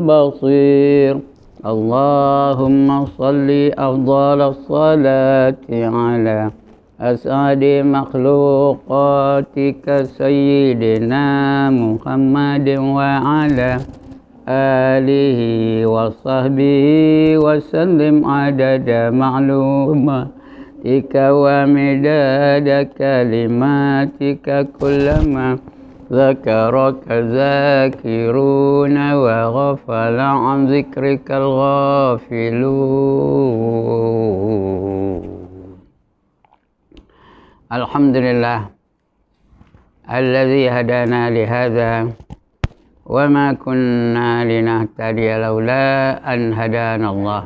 بصير اللهم صل أفضل الصلاة على أسعد مخلوقاتك سيدنا محمد وعلى آله وصحبه وسلم عدد معلوماتك ومداد كلماتك كلما ذكرك ذاكرون وغفل عن ذكرك الغافلون. الحمد لله الذي هدانا لهذا وما كنا لنهتدي لولا أن هدانا الله،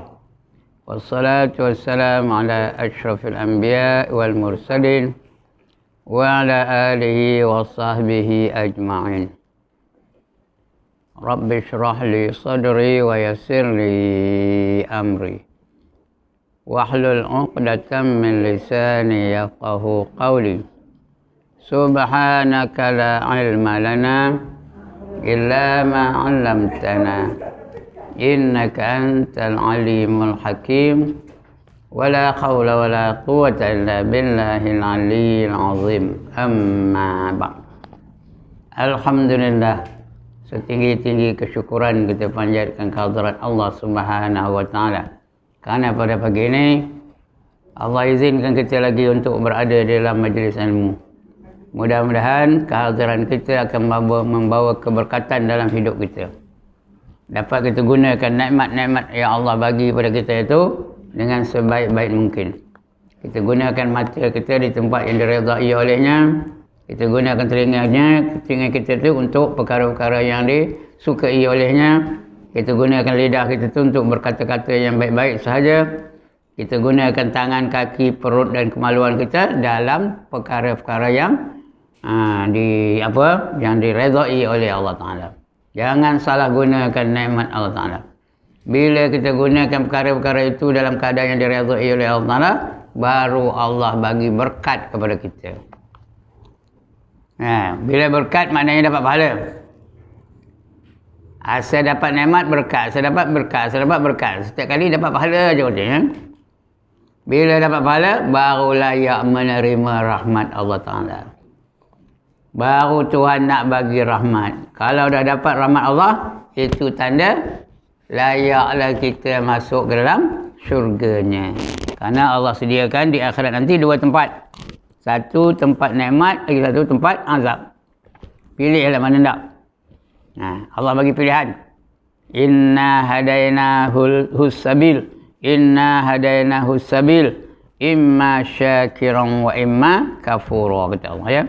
والصلاة والسلام على أشرف الأنبياء والمرسلين وعلى آله وصحبه أجمعين. رب اشرح لي صدري ويسر لي أمري واحلل عقدة من لساني يفقه قولي. سبحانك لا علم لنا إلا ما علمتنا إنك أنت العليم الحكيم ولا حول ولا قوة إلا بالله العلي العظيم. أما بعد. Alhamdulillah, setinggi-tinggi kesyukuran kita panjatkan kehadirat Allah Subhanahu wa taala. Kerana pada pagi ini Allah izinkan kita lagi untuk berada dalam majlis ilmu. Mudah-mudahan kehadiran kita akan membawa keberkatan dalam hidup kita. Dapat kita gunakan nikmat-nikmat yang Allah bagi pada kita itu dengan sebaik-baik mungkin. Kita gunakan mata kita di tempat yang diredai olehnya. Kita gunakan telinga kita itu untuk perkara-perkara yang disukai olehnya. Kita gunakan lidah kita itu untuk berkata-kata yang baik-baik sahaja. Kita gunakan tangan, kaki, perut dan kemaluan kita dalam perkara-perkara yang yang diredai oleh Allah Ta'ala. Jangan salah gunakan nikmat Allah Ta'ala. Bila kita gunakan perkara-perkara itu dalam keadaan yang diredai oleh Allah Ta'ala, baru Allah bagi berkat kepada kita. Bila berkat maknanya dapat pahala. Saya dapat nikmat berkat, saya dapat berkat, saya dapat berkat. Setiap kali dapat pahala je katanya. Bila dapat pahala, barulah layak menerima rahmat Allah Ta'ala. Baru Tuhan nak bagi rahmat. Kalau dah dapat rahmat Allah, itu tanda layaklah kita masuk ke dalam syurganya. Kerana Allah sediakan di akhirat nanti dua tempat. Satu tempat nikmat, lagi satu tempat azab. Pilihlah mana nak. Allah bagi pilihan. Inna hadainahus sabil. Inna hadainahus sabil. Imma syakiran wa imma kafura, kata Allah ya.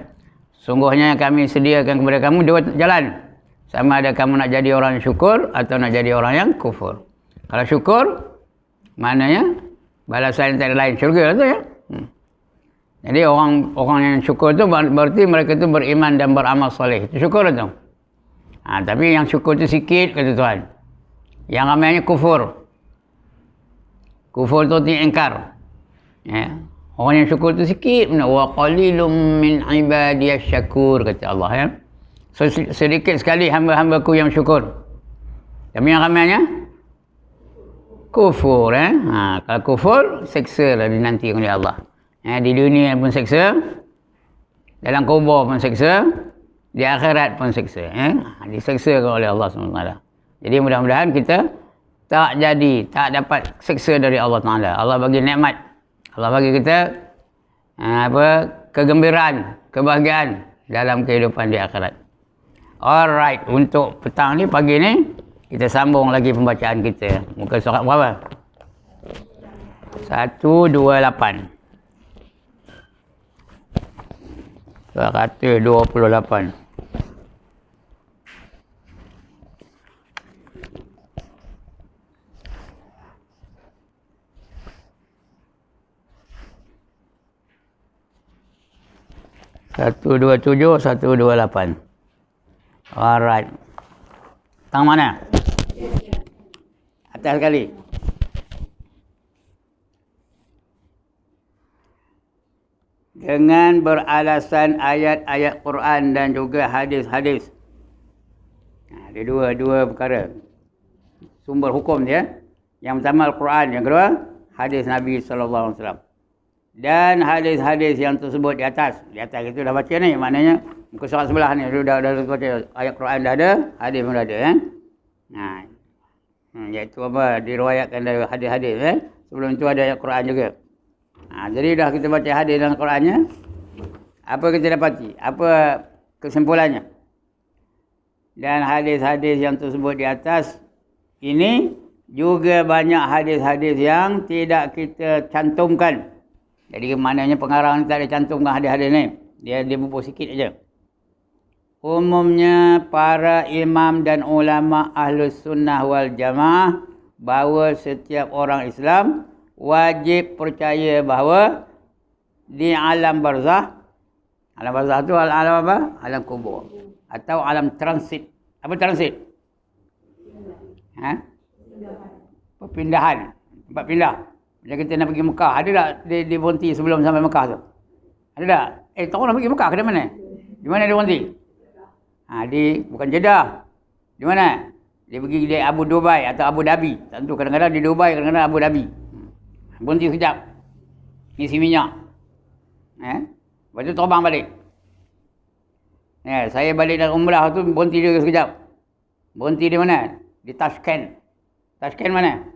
Sungguhnya kami sediakan kepada kamu dua jalan. Sama ada kamu nak jadi orang yang syukur atau nak jadi orang yang kufur. Kalau syukur, maknanya balasan yang tak ada lain, syurga lah tu ya. Jadi orang yang syukur tu berarti mereka tu beriman dan beramal soleh. Itu syukur tu. Tapi yang syukur tu sikit, kata Tuhan. Yang ramainya kufur. Kufur tu ingkar. Ya. Orang yang syukur tu sikit. Wa qalilum min ibadiyas syakur, kata Allah ya. So, sedikit sekali hamba-hambaku yang syukur. Tapi yang ramainya kufur. Kalau kufur, seksa lah dinanti oleh Allah. Di dunia pun seksa, dalam kubur pun seksa, di akhirat pun seksa. Diseksa oleh Allah SWT. Jadi mudah-mudahan kita tak dapat seksa dari Allah Ta'ala. Allah bagi nikmat. Allah bagi kita kegembiraan, kebahagiaan dalam kehidupan di akhirat. Alright, untuk petang ni, pagi ni, kita sambung lagi pembacaan kita. Muka surat berapa? 128. 128. Satu, dua, tujuh, 128. Alright. Tang mana? Atas sekali. Dengan beralasan ayat-ayat Quran dan juga hadis-hadis. Ada dua perkara. sumber hukum dia. Yang pertama Al-Quran, yang kedua hadis Nabi SAW. Dan hadis-hadis yang tersebut di atas kita dah baca ni, maknanya muka surat sebelah ni dah baca, ayat Quran dah ada, hadis pun dah ada iaitu apa, diriwayatkan dari hadis-hadis sebelum itu ada ayat Quran juga. Jadi dah kita baca hadis dan Qurannya, apa kita dapati, apa kesimpulannya? Dan hadis-hadis yang tersebut di atas ini juga banyak hadis-hadis yang tidak kita cantumkan. Jadi maknanya pengarang ni tak ada cantumkan hadis-hadis ni. Dia bubuh sikit aja. Umumnya para imam dan ulama Ahlus Sunnah wal Jamaah bahawa setiap orang Islam wajib percaya bahawa di alam barzakh tu alam apa? Alam kubur atau alam transit. Apa transit? Perpindahan. Tempat pindah. Macam kita nak pergi Mekah, ada tak dia berhenti sebelum sampai Mekah tu? Ada tak? Tahu nak pergi Mekah ke mana? Di mana dia berhenti? Bukan Jeddah. Di mana? Dia pergi di Abu Dubai atau Abu Dhabi. Tentu kadang-kadang di Dubai, kadang-kadang Abu Dhabi. Berhenti sekejap. Isi minyak. Lepas tu terbang balik. Saya balik dari umrah tu berhenti juga sekejap. Berhenti di mana? Di Tashkent. Tashkent mana?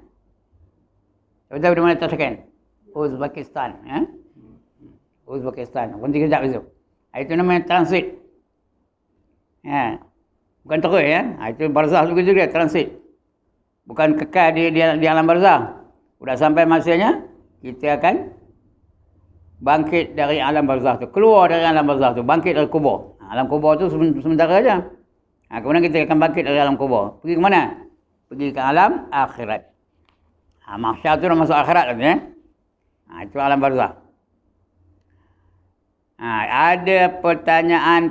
Tahu di mana Tashkent? Uzbekistan. Uzbekistan. Berhenti sekejap itu. Itu namanya transit. Bukan terus itu barzakh juga transit. Bukan kekal di alam barzakh. Sudah sampai masanya kita akan bangkit dari alam barzakh tu, keluar dari alam barzakh tu, bangkit dari kubur. Alam kubur tu sementara aja. Kemudian kita akan bangkit dari alam kubur. Pergi ke mana? Pergi ke alam akhirat. Mahsyar tu dah masuk akhirat lagi itu alam barzakh. Ada pertanyaan.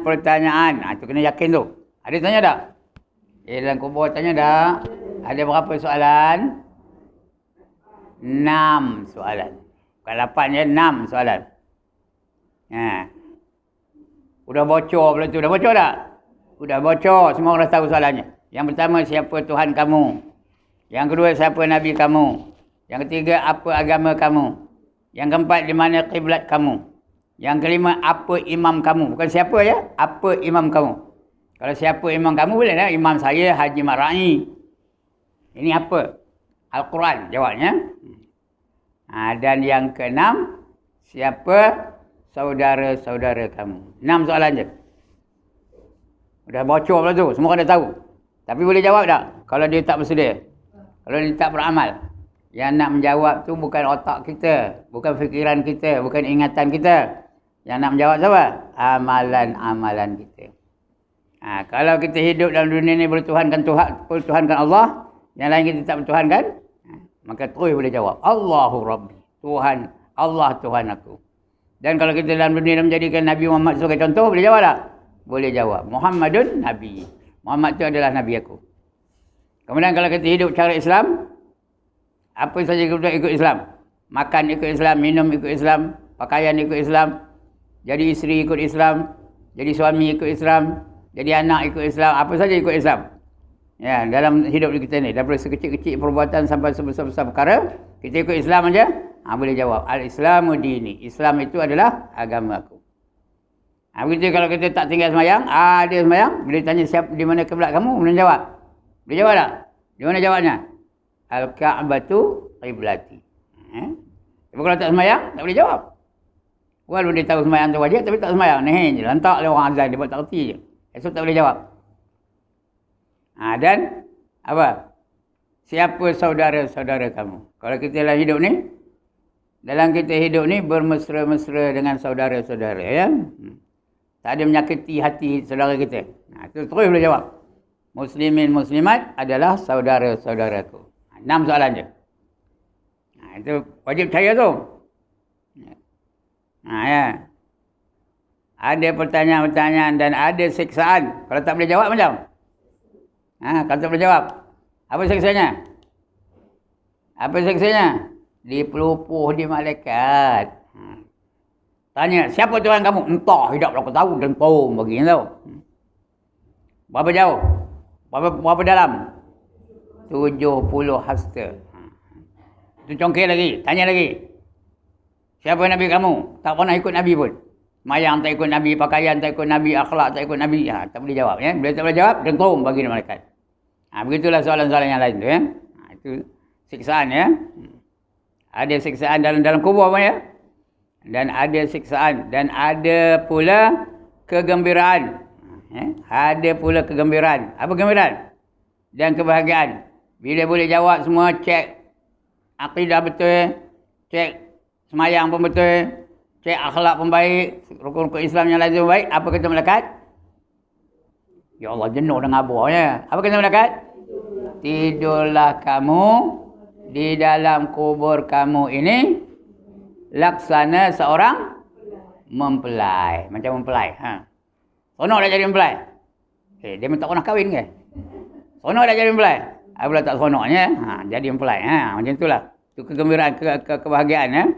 Itu kena yakin tu. Ada tanya tak? Dalam kubur tanya tak? Ada berapa soalan? 6 soalan. Bukan 8 je, 6 soalan. Udah bocor pula tu. Dah bocor tak? Udah bocor. Semua orang dah tahu soalannya. Yang pertama, siapa Tuhan kamu? Yang kedua, siapa Nabi kamu? Yang ketiga, apa agama kamu? Yang keempat, di mana kiblat kamu? Yang kelima, apa imam kamu? Bukan siapa ya, apa imam kamu? Kalau siapa imam kamu boleh tak? Imam saya Haji Mat Ra'i. Ini apa? Al-Quran jawabnya. Dan yang keenam, siapa saudara-saudara kamu? 6 soalan je. Udah bocor pula tu, semua orang dah tahu. Tapi boleh jawab tak? Kalau dia tak bersedia. Kalau dia tak beramal. Yang nak menjawab tu bukan otak kita, bukan fikiran kita, bukan ingatan kita. Yang nak menjawab siapa? Amalan-amalan kita. Kalau kita hidup dalam dunia ni bertuhankan Allah, yang lain kita tak bertuhankan, maka terus boleh jawab. Allahu Rabbi. Tuhan, Allah Tuhan aku. Dan kalau kita dalam dunia menjadikan Nabi Muhammad sebagai contoh, boleh jawab tak? Boleh jawab. Muhammadun Nabi. Muhammad itu adalah Nabi aku. Kemudian kalau kita hidup cara Islam, apa saja kita ikut Islam. Makan ikut Islam, minum ikut Islam, pakaian ikut Islam, jadi isteri ikut Islam, jadi suami ikut Islam, jadi anak ikut Islam, apa saja ikut Islam. Dalam hidup kita ni, daripada sekecil-kecil perbuatan sampai sebesar-besar perkara, kita ikut Islam aja, boleh jawab. Al-Islamu dini. Islam itu adalah agama aku. Begitu kalau kita tak tinggal semayang, dia semayang, bila tanya siapa di mana kiblat kamu, boleh jawab. Boleh jawab tak? Di mana jawabnya? Al-Ka'batu qiblati. Tapi kalau tak semayang, tak boleh jawab. Walaupun dia tahu semayang tu wajib, tapi tak semayang. Je, lantak oleh orang azan, dia buat tak kerti je. Esok tak boleh jawab. Dan apa? Siapa saudara-saudara kamu? Kalau kita dalam kita hidup ni bermesra-mesra dengan saudara-saudara, ya. Tak ada menyakiti hati saudara kita. Itu terus boleh jawab. Muslimin muslimat adalah saudara-saudaraku. 6 soalan je. Itu wajib percaya tu. Ada pertanyaan-pertanyaan dan ada siksaan. Kalau tak boleh jawab macam? Kalau tak boleh jawab, apa siksanya? Apa siksanya? Dipelupuh di malaikat. Tanya, siapa Tuhan kamu? Entah, tidak aku tahu. Dentum bagi tahu. Berapa jauh? Berapa dalam? 70 hasta. Itu congkir lagi. Tanya lagi. Siapa Nabi kamu? Tak pernah ikut Nabi pun. Mayang tak ikut Nabi, pakaian tak ikut Nabi, akhlak tak ikut Nabi. Tak boleh jawab. Ya. Bila tak boleh jawab, dengkum bagi malaikat. Begitulah soalan-soalan yang lain tu. Ya. Itu siksaan. Ya. Ada siksaan dalam kubur apa ya? Dan ada siksaan. Dan ada pula kegembiraan. Ya. Ada pula kegembiraan. Apa kegembiraan? Dan kebahagiaan. Bila boleh jawab semua, cek akidah betul, cek semayang pun betul, cek akhlak pun baik, rukun-rukun Islam yang lain pun baik. Apa kata malaikat? Ya Allah, jenuh dengan abuahnya. Apa kata malaikat? Tidurlah kamu di dalam kubur kamu ini laksana seorang mempelai. Macam mempelai. Sonok dah jadi mempelai. Dia minta pernah kahwin ke? Sonok dah jadi mempelai. Apabila tak sonoknya, jadi mempelai. Macam itulah. Itu kegembiraan, kebahagiaan.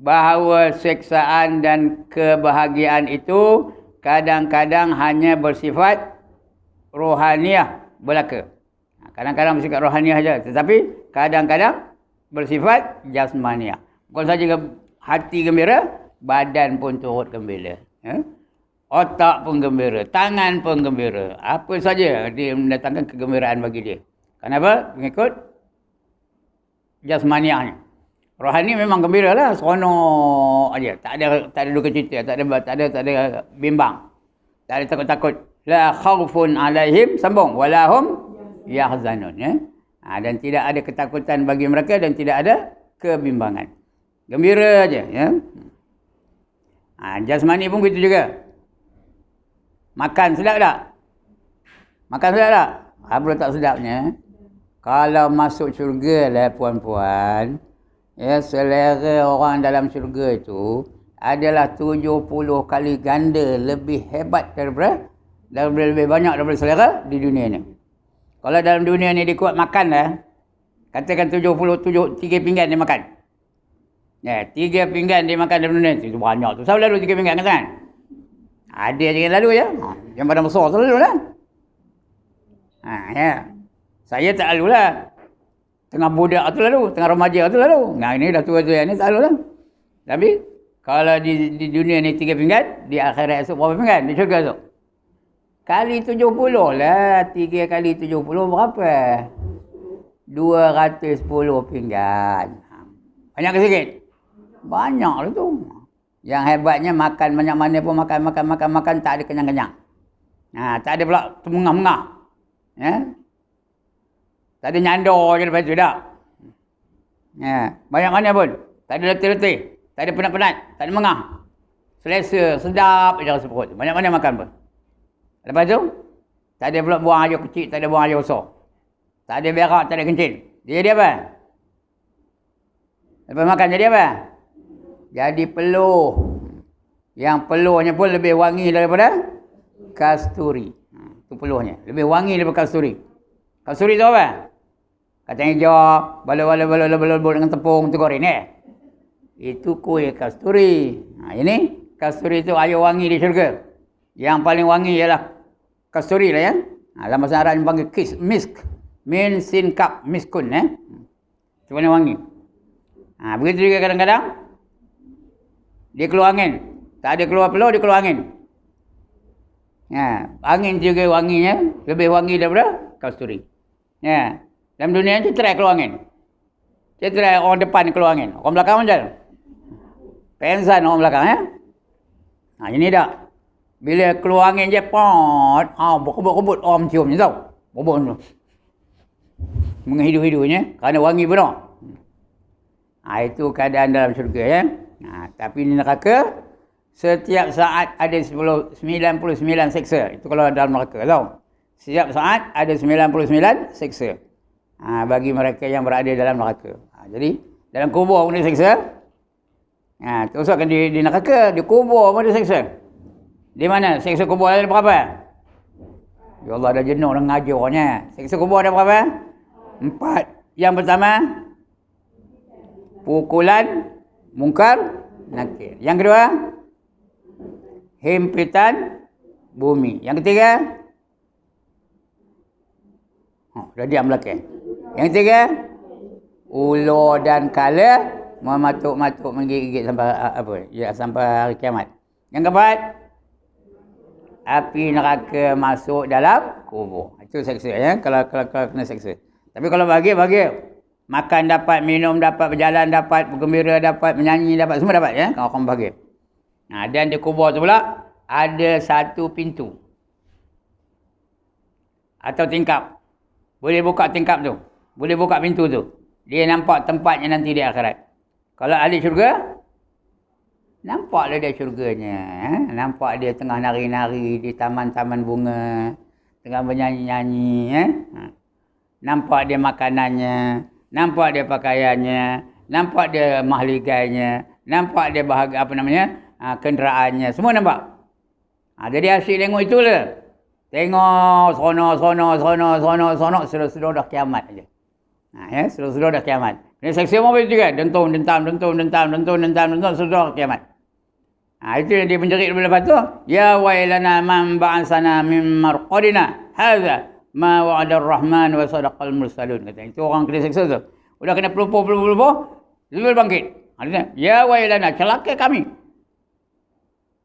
Bahawa siksaan dan kebahagiaan itu kadang-kadang hanya bersifat rohaniah belaka. Kadang-kadang bersifat rohaniah saja. Tetapi kadang-kadang bersifat jasmaniah. Bukan saja hati gembira, badan pun turut gembira. Otak pun gembira, tangan pun gembira. Apa saja dia mendatangkan kegembiraan bagi dia. Kenapa? Mengikut jasmaniahnya. Rohani memang gembira lah, seronok aja. Tak ada duka cita, tak ada bimbang. Tak ada takut-takut. La khaufun alaihim, sambung, wala hum yahzanun, ya. Dan tidak ada ketakutan bagi mereka dan tidak ada kebimbangan. Gembira aja, ya. Jasmani pun begitu juga. Makan sedap tak? Makan sedap tak? Apa tak sedapnya? Kalau masuk syurga lah puan-puan, ya, selera orang dalam syurga itu adalah 70 kali ganda lebih hebat daripada lebih banyak daripada selera di dunia ni. Kalau dalam dunia ni dia kuat makan lah, katakan 3 pinggan dia makan. Ya, 3 pinggan dia makan dalam dunia itu banyak tu. Siapa lalu 3 pinggan kan? Ada je yang lalu ya. Yang badan besar tu lalu lah. Ya. Saya tak lalu lah. Tengah budak tu lalu, tengah remaja tu lalu. Ini dah tua-tua ni tak lalu lah. Tapi kalau di dunia ni 3 pinggan, di akhirat esok berapa pinggan? Di syurga esok. Kali 70 lah. 3 kali 70 berapa? 210 pinggan. Banyak ke sikit? Banyak lah tu. Yang hebatnya makan banyak mana pun makan tak ada kenyang-kenyang. Tak ada pula termengah-mengah. Ya. Tak ada nyandor je lepas tu dah. Ya, banyak mana pun. Tak ada letih-letih. Tak ada penat-penat. Tak ada mengah. Selesa, sedap je rasa perut. Banyak mana makan pun. Lepas tu, tak ada pula buang air kecil, tak ada buang air besar. Tak ada berak, tak ada kencing. Jadi apa? Lepas makan jadi apa? Jadi peluh. Yang peluhnya pun lebih wangi daripada kasturi. Itu peluhnya. Lebih wangi daripada kasturi. Kasturi tu apa? Kacang hijau, balul-balul dengan tepung, tu goreng Itu kuih kasturi. Ini kasturi itu air wangi di syurga. Yang paling wangi ialah kasturi lah ya. Dalam bahasa Arab dipanggil misk. Min sin kap miskun Itu paling wangi. Begitu juga kadang-kadang dia keluar angin. Tak ada keluar peluh, dia keluar angin. Angin juga wanginya lebih wangi daripada kasturi. Dalam dunia ni try keluar angin. Dia try orang depan keluar angin. Orang belakang macam pensan orang belakang ini dah. Bila keluar angin je pot, berkebut-kebut orang cium je tau. Bobon tu. Menghidu-hidunya kerana wangi penuh. Itu keadaan dalam syurga ya. Tapi di neraka setiap saat ada 99 seksa. Itu kalau dalam neraka tau. Setiap saat ada 99 seksa. Bagi mereka yang berada dalam neraka. Jadi dalam kubur pun dia seksa. Terus akan di neraka, di kubur pun dia seksa. Di mana? Seksa kubur ada berapa? Ya Allah, dah jenuh dengan ngajarnya. Seksa kubur ada berapa? 4. Yang pertama, pukulan mungkar nakir. Yang kedua, himpitan bumi. Yang ketiga, Dah diam belakang. Yang ketiga, ulur dan kala mematuk-matuk menggigit sampai apa? Ya, sampai hari kiamat. Yang keempat, api neraka masuk dalam kubur. Itu seksa ya, kalau kena seksa. Tapi kalau bagi makan dapat, minum dapat, berjalan dapat, bergembira dapat, menyanyi dapat, semua dapat ya, kalau orang bagi. Nah, dan di kubur tu pula ada satu pintu atau tingkap. Boleh buka tingkap tu. Boleh buka pintu tu. Dia nampak tempatnya nanti di akhirat. Kalau ahli syurga, nampaklah dia syurganya. Nampak dia tengah nari-nari di taman-taman bunga. Tengah bernyanyi-nyanyi. Nampak dia makanannya. Nampak dia pakaiannya. Nampak dia mahligainya. Nampak dia kenderaannya. Semua nampak. Jadi asyik tengok itulah. Tengok sono sudah dah kiamat aja. Ya, sudah dah kiamat. Ini seksa apa juga? Dentum sudah kiamat. Itu yang dia menjerit lepas tu. Ya wailana man ba'ansana min marqadina. Hadza ma wa'ada ar-rahman wa sadaqal mursalun. Kata itu orang kena seksa tu. Udah kena pelupuh, lalu bangkit. Ya wailana, celaka kami.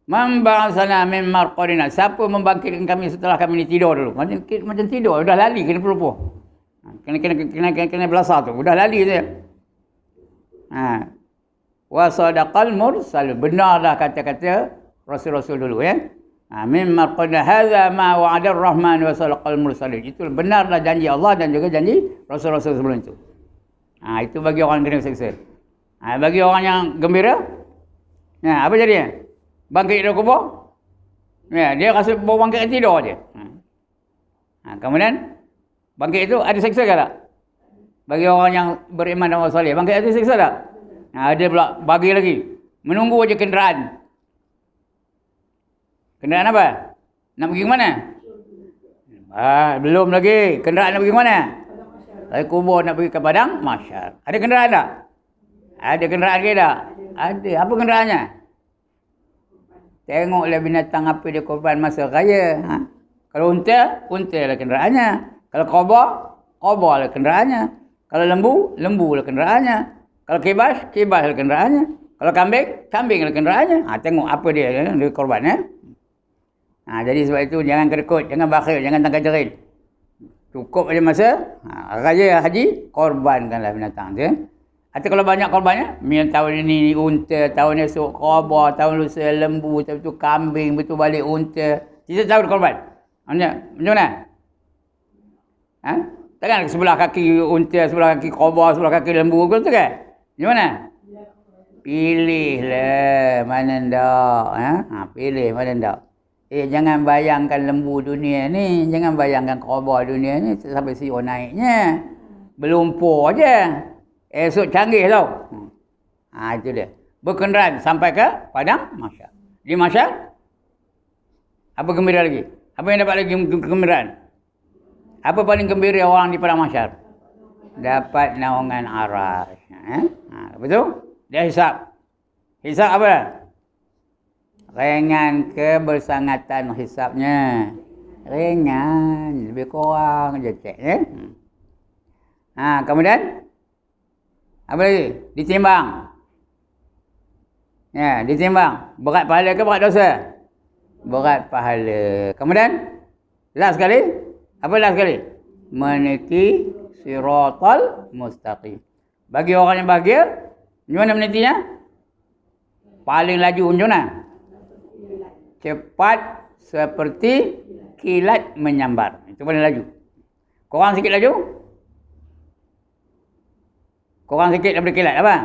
Man ba'atsana min marqadina. Siapa membangkitkan kami setelah kami ni tidur dulu? Macam tidur, dah lali kena pelupuh. Kena belasah tu. Dah lali tu ya. Wa sadaqal mursal. Benarlah kata-kata rasul-rasul dulu ya. Min marqadina hadza ma wa'ada ar-rahman wa sadaqal mursal. Itu benarlah janji Allah dan juga janji rasul-rasul sebelum itu. Itu bagi orang yang kena seksa. Bagi orang yang gembira, apa jadinya? Bangkit dari kubur. Ya, dia rasa baru bangkit tidur je. Kemudian bangkit itu ada seksa ke tak? Bagi orang yang beriman dan orang soleh, bangkit ada seksa tak? Ada pula bagi lagi. Menunggu aja kenderaan. Kenderaan apa? Nak pergi ke mana? Belum lagi. Kenderaan nak pergi ke mana? Dari kubur nak pergi ke padang mahsyar. Ada kenderaan tak? Ada kenderaan ke tak? Ada. Apa kenderaannya? Tengoklah binatang apa dia korban masa raya. Kalau unta lah kenderaannya. Kalau kobor lah kenderaannya. Kalau lembu lah kenderaannya. Kalau kebas lah kenderaannya. Kalau kambing lah kenderaannya. Tengok apa dia korban ya. Jadi sebab itu jangan kedekut, jangan bakhil, jangan tangkap jerit. Cukup aja masa raya haji, korbankanlah binatang tu. Atau kalau banyak korbannya, tahun ini unta, tahun esok kobor, tahun lusa lembu, tahun itu kambing, betul balik unta. 3 tahun korban. Macam mana? Takkan sebelah kaki unta, sebelah kaki kobor, sebelah kaki lembu, betul kan? Macam mana? Pilihlah mana ndak. Pilih mana ndak. Jangan bayangkan lembu dunia ni, jangan bayangkan kobor dunia ni sampai CEO naiknya. Berlumpur aja. Esok canggih tau. Itu dia. Berkenderaan sampai ke padang mahsyar. Di mahsyar, apa gembira lagi? Apa yang dapat lagi kegembiraan? Apa paling gembira orang di padang mahsyar? Dapat naungan aras. Betul? Dia hisap. Hisap apa? Ringan kebersangatan hisapnya. Ringan. Lebih kurang je cek. Kemudian apa lagi? Ditimbang. Ditimbang. Berat pahala ke berat dosa? Berat pahala. Kemudian last sekali. Apa last sekali? Meniti siratal mustaqim. Bagi orang yang bahagia, macam mana menitinya? Paling laju macam mana? Cepat seperti kilat menyambar. Itu paling laju. Korang sikit laju? Korang sikit daripada kilat apa?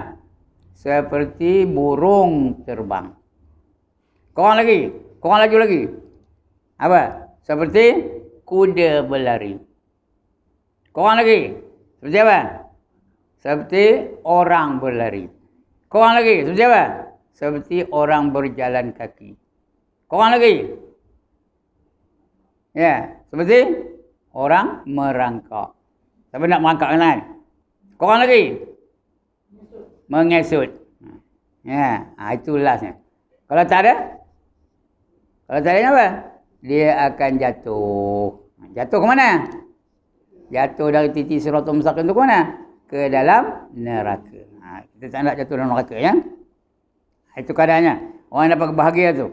Seperti burung terbang. Korang laju lagi. Apa? Seperti kuda berlari. Korang lagi. Seperti apa? Seperti orang berlari. Korang lagi. Seperti apa? Seperti orang berjalan kaki. Korang lagi. Seperti orang merangkak. Siapa nak merangkak kan? Korang lagi. Mengesut. Itu lastnya. Kalau tak ada apa? Dia akan jatuh. Jatuh ke mana? Jatuh dari titik siratul mustaqim tu ke mana? Ke dalam neraka. Kita tak nak jatuh dalam neraka ya. Itu keadaannya. Orang dapat bahagia tu.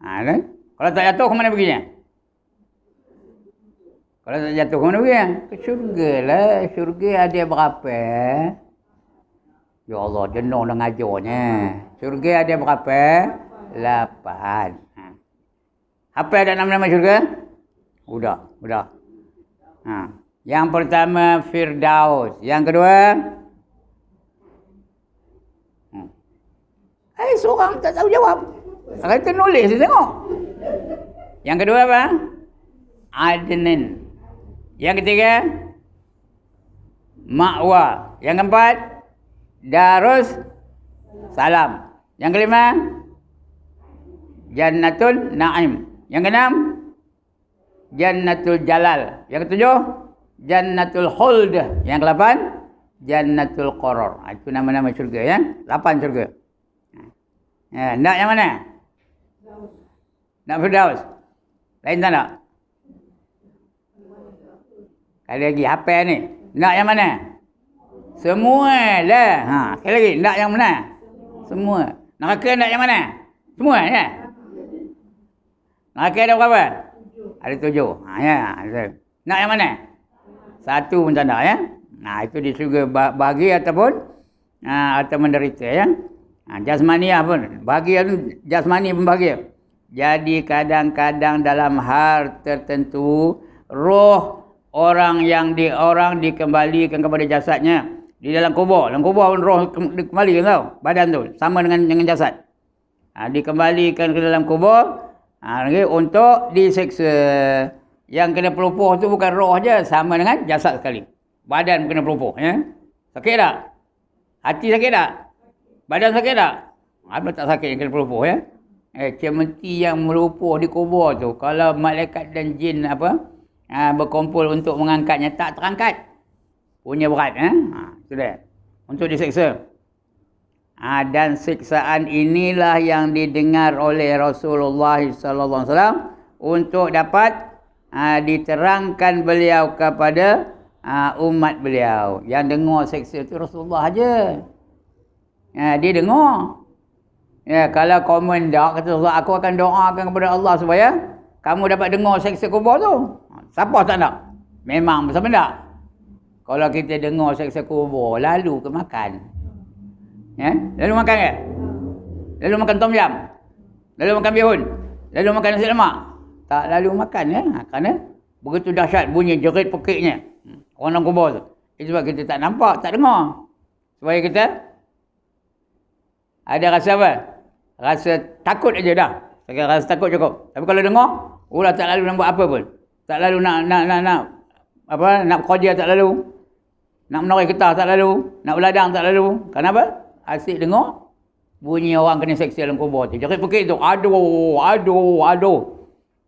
Kan? Kalau tak jatuh ke mana perginya? Kalau tak jatuh ke mana perginya? Ke syurga lah. Syurga ada berapa? Ya Allah, jenuh dah ngajarnya. Syurga ada berapa? 8. Apa ada nama-nama syurga? Udah. Yang pertama Firdaus. Yang kedua? Seorang tak tahu jawab. Kata nulis dia tengok. Yang kedua apa? Adnan. Yang ketiga? Ma'wa. Yang keempat? Darus Salam. Yang kelima? Jannatul Naim. Yang keenam? Jannatul Jalal. Yang ketujuh? Jannatul Khuld. Yang ke-8? Jannatul Qarar. Itu nama-nama syurga ya. 8 syurga. Nak yang mana? Nak Firdaus? Lain tak nak? Kali lagi, apa ni? Nak yang mana? Semua lah. Sekali lagi, nak yang mana? Semua. Neraka nak yang mana? Semua ya? Neraka ada berapa? Ada 7. Ya. Nak yang mana? 1 pun tak nak ya? Itu di syurga bahagia ataupun atau menderita ya? Jasmaniah pun bahagia tu, jasmani pun bahagia. Jadi kadang-kadang dalam hal tertentu roh orang dikembalikan kepada jasadnya di dalam kubur. Dalam kubur pun roh dikembalikan tau. Badan tu sama dengan jasad. Dikembalikan ke dalam kubur untuk diseksa. Yang kena pelupuh tu bukan roh je, sama dengan jasad sekali. Badan kena pelupuh ya. Sakit tak? Hati sakit tak? Badan sakit tak? Apa tak sakit yang kena pelupuh ya? Cemeti yang melupuh di kubur tu, kalau malaikat dan jin berkumpul untuk mengangkatnya, tak terangkat. Punya berat itu dia. Untuk diseksa. Dan siksaan inilah yang didengar oleh Rasulullah sallallahu alaihi wasallam untuk dapat diterangkan beliau kepada umat beliau. Yang dengar seksa itu Rasulullah aja. Dia dengar. Ya, kalau komen dak kata Allah, aku akan doakan kepada Allah supaya kamu dapat dengar seksa kubur tu. Siapa tak nak? Memang bersama tak? Kalau kita dengar seksa kubur, lalu ke makan? Ya? Lalu makan ke? Lalu makan tom yam? Lalu makan bihun? Lalu makan nasi lemak? Tak lalu makan ya. Kerana begitu dahsyat bunyi jerit pekiknya. Orang dalam kubur tu. Itu sebab kita tak nampak, tak dengar. Supaya kita ada rasa apa? Rasa takut aja dah. Sekarang rasa takut cukup. Tapi kalau dengar, tak lalu nak buat apa pun. Tak lalu nak kerja tak lalu. Nak menoreh getah tak lalu. Nak beladang tak lalu. Kenapa? Asyik dengar bunyi orang kena seksa dalam kubur tu. Jerit pekik tu. Aduh.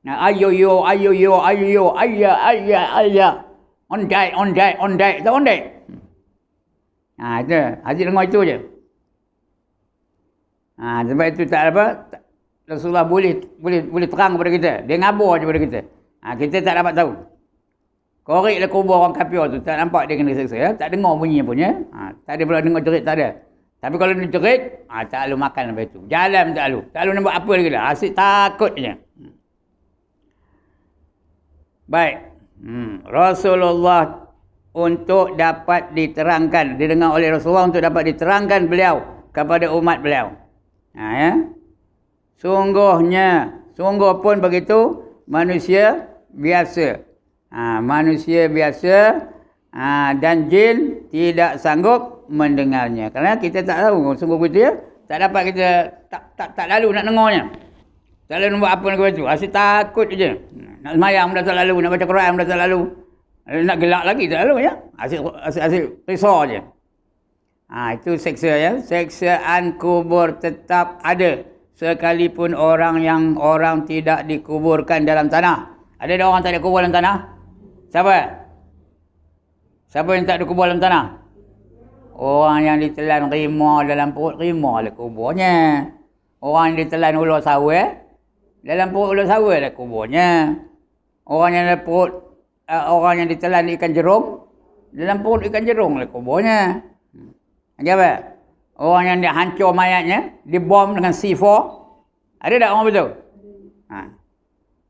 Ayo, ayya. On die. Tak on die. Itu. Asyik dengar itu je. Sebab itu tak Rasulullah boleh terang kepada kita. Dia ngabur je kepada kita. Kita tak dapat tahu. Koriklah kubur orang kafir tu, tak nampak dia kena seksa ya. Tak dengar bunyinya pun ya. Tak ada pula dengar jerit, tak ada. Tapi kalau dia jerit, tak lalu makan sampai itu. Jalan tak lalu. Tak lalu nak buat apa lagi dah. Asyik takut je. Baik. Rasulullah untuk dapat diterangkan, didengar oleh Rasulullah untuk dapat diterangkan beliau kepada umat beliau. Ya. Sungguh pun begitu manusia biasa. Manusia biasa dan jin tidak sanggup mendengarnya. Kerana kita tak tahu sungguh begitu ya. Tak dapat kita tak lalu nak dengarnya. Tak lalu nak buat apa nak buat tu. Asyik takut je. Nak semayang dah tak lalu, nak baca Quran dah tak lalu. Nak gelak lagi tak lalu ya. Asyik risau je. Itu seksa ya. Seksaan kubur tetap ada sekalipun orang tidak dikuburkan dalam tanah. Ada orang tak dikubur dalam tanah? Siapa yang tak dikubur dalam tanah? Orang yang ditelan rimau dalam perut rimau lah kuburnya. Orang yang ditelan ular sawa dalam perut ular sawa lah kuburnya. Orang yang dalam perut orang yang ditelan ikan jerung, dalam perut ikan jerung lah kuburnya. Lagi apa? Orang yang dihancur mayatnya, dibom dengan C4. Ada tak orang betul?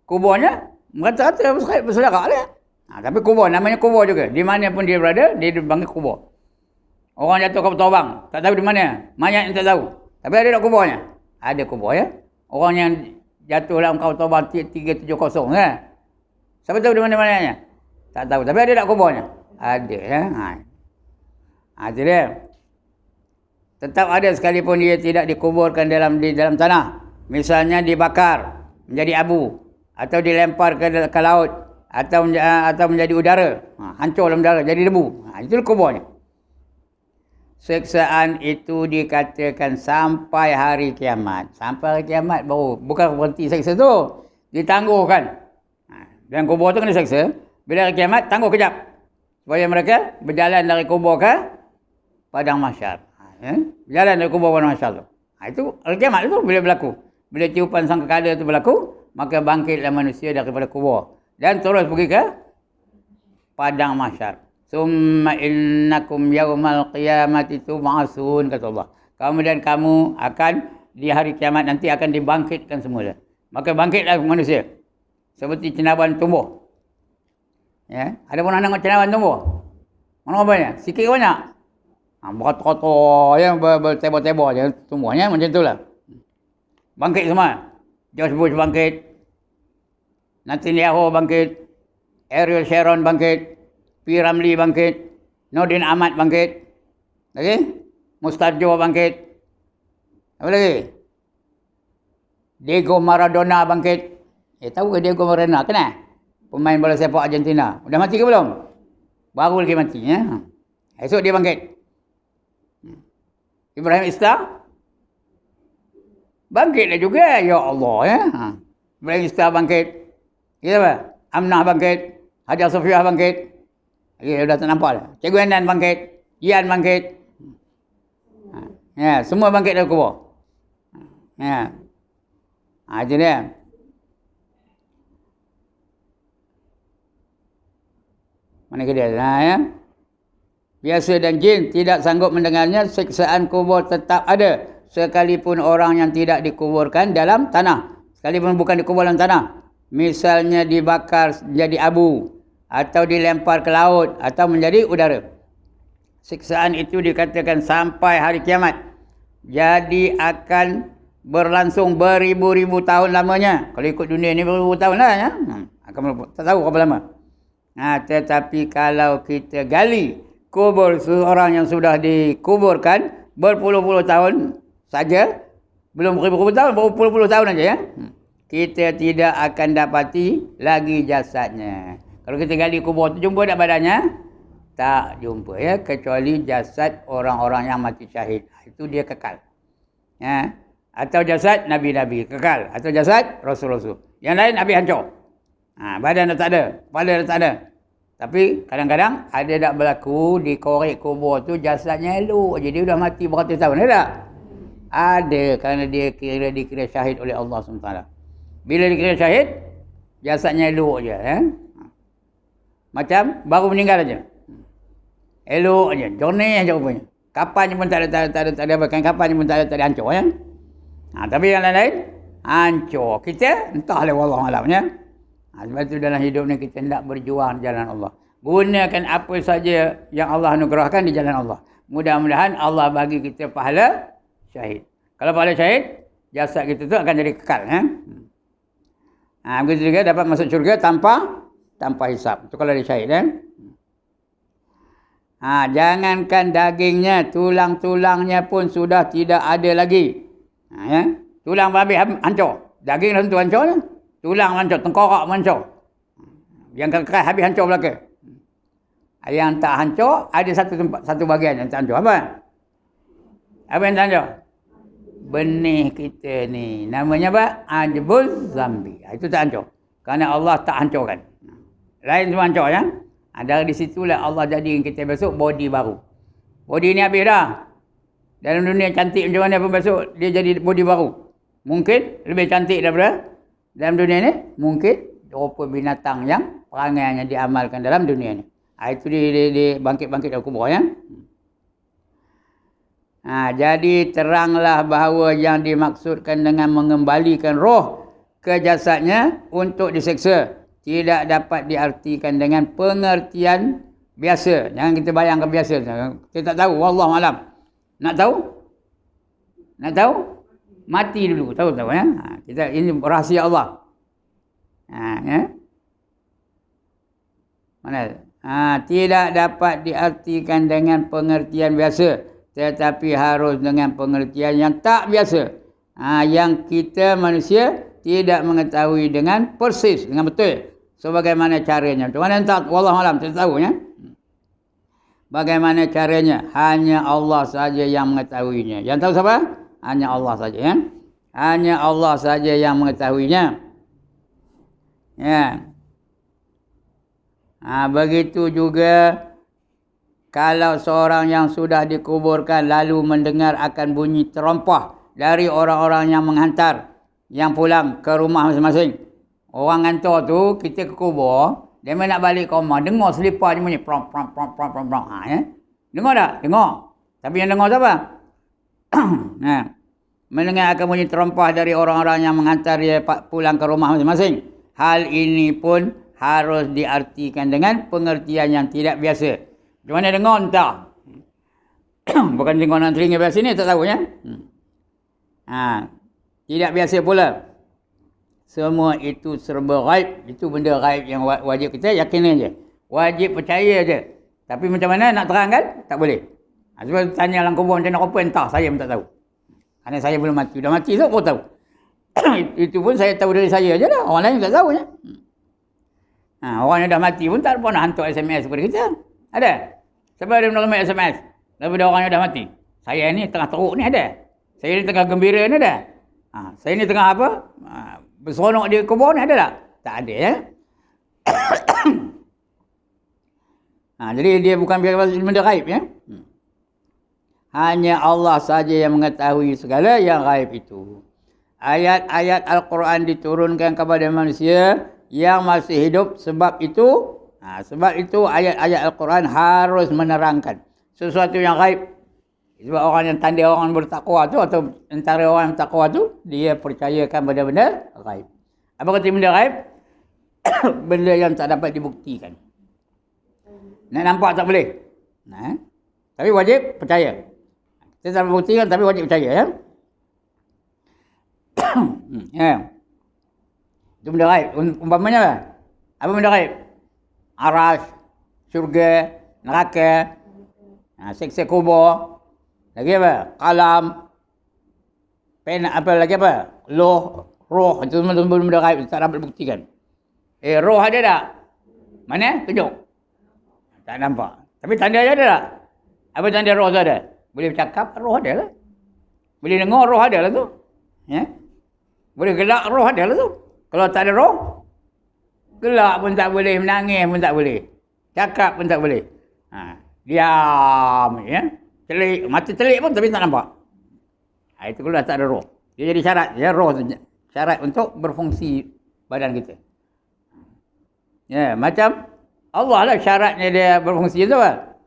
Kuburnya, merata-rata bersedekah lah. Tapi kubur, namanya kubur juga. Di mana pun dia berada, dia dipanggil kubur. Orang jatuh ke Tobang, tak tahu di mana. Mayat yang tak tahu. Tapi ada tak kuburnya? Ada kubur ya. Orang yang jatuh dalam Kau Tobang 370 kan? Siapa tahu di mana mayatnya? Tak tahu. Tapi ada tak kuburnya? Ada ya. Itu dia. Tetap ada sekalipun dia tidak dikuburkan di dalam tanah. Misalnya dibakar menjadi abu, atau dilempar ke laut, atau menjadi udara. Hancur dalam udara jadi debu. Itu kuburnya. Siksaan itu dikatakan sampai hari kiamat. Sampai hari kiamat baru. Bukan berhenti siksa tu. Ditangguhkan. Dan kubur tu kena siksa. Bila hari kiamat, tangguh kejap. Supaya mereka berjalan dari kubur ke padang mahsyar. Berjalan dari kubur padang mahsyar tu. Itu hari kiamat tu bila berlaku. Bila tiupan sangkakala tu berlaku, maka bangkitlah manusia daripada kubur. Dan terus pergi ke padang mahsyar. Summa innakum yaumal qiyamati tub'atsun, kata Allah. Kemudian kamu akan di hari kiamat nanti akan dibangkitkan semula. Maka bangkitlah manusia. Seperti cenaban tumbuh. Ya, ada pun anak cenaban tumbuh. Mana banyak? Sikit banyak. Berkotor ya, bertebor-tebor je tumbuhnya macam itulah. Bangkit semua. George Bush bangkit. Netanyahu bangkit. Ariel Sharon bangkit. P. Ramlee bangkit, Nordin Ahmad bangkit, lagi Mustarjo bangkit, apa lagi? Diego Maradona bangkit. Tahu ke Diego Maradona? Kenal? Pemain bola sepak Argentina. Udah mati ke belum? Baru lagi mati ya. Esok dia bangkit. Ibrahim Ista bangkitlah juga, ya Allah ya. Ibrahim Ista bangkit. Ya apa? Amnah bangkit, Hajar Sofiah bangkit. Dah tak nampak dah. Cikgu Enan bangkit. Ian bangkit. Ya, semua bangkit dari kubur. Ya. Itu dia. Mana ke dia? Ya. Biasa dan jin tidak sanggup mendengarnya, siksaan kubur tetap ada. Sekalipun orang yang tidak dikuburkan dalam tanah. Sekalipun bukan dikubur dalam tanah. Misalnya dibakar jadi abu, atau dilempar ke laut, atau menjadi udara. Siksaan itu dikatakan sampai hari kiamat. Jadi akan berlangsung beribu-ribu tahun lamanya. Kalau ikut dunia ni beribu tahun lah ya. Tak tahu berapa lama. Tetapi kalau kita gali kubur seorang yang sudah dikuburkan berpuluh-puluh tahun saja, belum beribu-ribu tahun, berpuluh-puluh tahun aja ya, kita tidak akan dapati lagi jasadnya. Kalau kita gali kubur tu, jumpa tak badannya? Tak jumpa ya, kecuali jasad orang-orang yang mati syahid. Itu dia kekal. Ya. Atau jasad Nabi-Nabi, kekal. Atau jasad Rasul-Rasul. Yang lain habis hancur. Badan dah tak ada, kepala dah tak ada. Tapi kadang-kadang ada tak berlaku di korek kubur tu jasadnya elok je. Dia dah mati beratus tahun, ada tak? Ada, kerana dia dikira syahid oleh Allah SWT. Bila dikira syahid, jasadnya elok je. Ya? Macam baru meninggal aja. Elok aja, jernih aja rupanya. Kapannya pun tak ada bahkan kapannya pun tak ada hancur ya. Tapi yang lain hancur. Kita entahlah wallahu alam ya. Sebab itu dalam hidup ni kita hendak berjuang di jalan Allah. Gunakan apa saja yang Allah anugerahkan di jalan Allah. Mudah-mudahan Allah bagi kita pahala syahid. Kalau pahala syahid, jasad kita tu akan jadi kekal ya. Begitu juga dapat masuk syurga tanpa hisap. Itu kalau dia syahid kan. Jangankan dagingnya, tulang-tulangnya pun sudah tidak ada lagi. Ya. Tulang babi hancur. Daging dah tentu hancur. Tulang hancur, tengkorak hancur. Yang kekal habis hancur belaka. Yang tak hancur, ada satu bahagian yang tak hancur. Apa? Apa yang tak hancur? Benih kita ni. Namanya apa? Ajbul zambi. Itu tak hancur. Kerana Allah tak hancurkan. Lain semua hancur ya. Dari situlah Allah jadikan kita besok body baru. Body ni habis dah. Dalam dunia cantik macam mana pun besok dia jadi body baru. Mungkin lebih cantik daripada dalam dunia ni. Mungkin rupa binatang yang perangai yang diamalkan dalam dunia ni. Itu di bangkit-bangkit dari kubur ya. Jadi teranglah bahawa yang dimaksudkan dengan mengembalikan roh ke jasadnya untuk diseksa tidak dapat diartikan dengan pengertian biasa. Jangan kita bayangkan biasa. Kita tak tahu. Wallahualam. Nak tahu? Nak tahu? Mati dulu. Tahu ya? Ini rahsia Allah. Ya? Mana? Tidak dapat diartikan dengan pengertian biasa, tetapi harus dengan pengertian yang tak biasa. Yang kita manusia tidak mengetahui dengan persis, dengan betul. So bagaimana caranya? Macam mana tak? Wallahualam, saya tahu ya. Bagaimana caranya? Hanya Allah saja yang mengetahuinya. Yang tahu siapa? Hanya Allah saja ya. Hanya Allah saja yang mengetahuinya. Ya. Begitu juga kalau seorang yang sudah dikuburkan lalu mendengar akan bunyi terompah dari orang-orang yang menghantar, yang pulang ke rumah masing-masing. Orang hantar tu, kita ke kubur, dia nak balik ke rumah, dengar selipar dia bunyi prong prong prong prong prong prong. Ya? Dengar tak? Dengar. Tapi yang dengar siapa? Mendengar akan bunyi terompah dari orang-orang yang menghantar dia pulang ke rumah masing-masing. Hal ini pun harus diartikan dengan pengertian yang tidak biasa. Macam mana dengar entah. Bukan dengar dalam telinga biasa ni, tak tahu ya. Tidak biasa pula. Semua itu serba ghaib. Itu benda ghaib yang wajib kita yakini je. Wajib percaya je. Tapi macam mana nak terangkan? Tak boleh. Sebab tanya dalam kubur macam mana rupa, entah. Saya pun tak tahu. Kerana saya belum mati. Dah mati tu pun tahu. Itu pun saya tahu dari saya je lah. Orang lain tak tahu je. Orang yang dah mati pun tak pernah hantar SMS kepada kita. Ada? Siapa ada menerima SMS daripada orang yang dah mati? Saya ni tengah teruk ni ada. Saya ni tengah gembira ni ada. Saya ni tengah apa? Berseronok di kubur ni ada tak? Tak ada ya. Jadi dia bukan benda gaib ya. Hanya Allah saja yang mengetahui segala yang gaib itu. Ayat-ayat Al-Quran diturunkan kepada manusia yang masih hidup, sebab itu ayat-ayat Al-Quran harus menerangkan sesuatu yang gaib. Sebab orang yang tanda orang bertakwa tu, atau antara orang yang bertakwa tu, dia percayakan benda-benda gaib. Apa kata benda gaib? Benda yang tak dapat dibuktikan. Nak nampak tak boleh. Tapi wajib percaya. Kita tak buktikan tapi wajib percaya ya. Ya. Itu benda gaib. Umpamanya apa benda gaib? Aras, syurga, neraka, siksa kubur, lagi apa? Kalam, pena, apa lagi apa? Loh, roh, itu semua benda gaib, tak dapat buktikan. Roh ada tak? Mana? Tunjuk. Tak nampak. Tapi tanda ada tak? Apa tanda roh tu ada? Boleh bercakap, roh ada lah. Boleh dengar, roh ada lah tu. Ya? Boleh gelak, roh ada lah tu. Kalau tak ada roh, gelak pun tak boleh, menangis pun tak boleh, cakap pun tak boleh. Diam ya. Telik, mata telik pun tapi tak nampak. Itu kalau tak ada roh. Dia jadi syarat ya, roh tu syarat untuk berfungsi badan kita. Ya, macam Allah lah syaratnya dia berfungsi tu apa?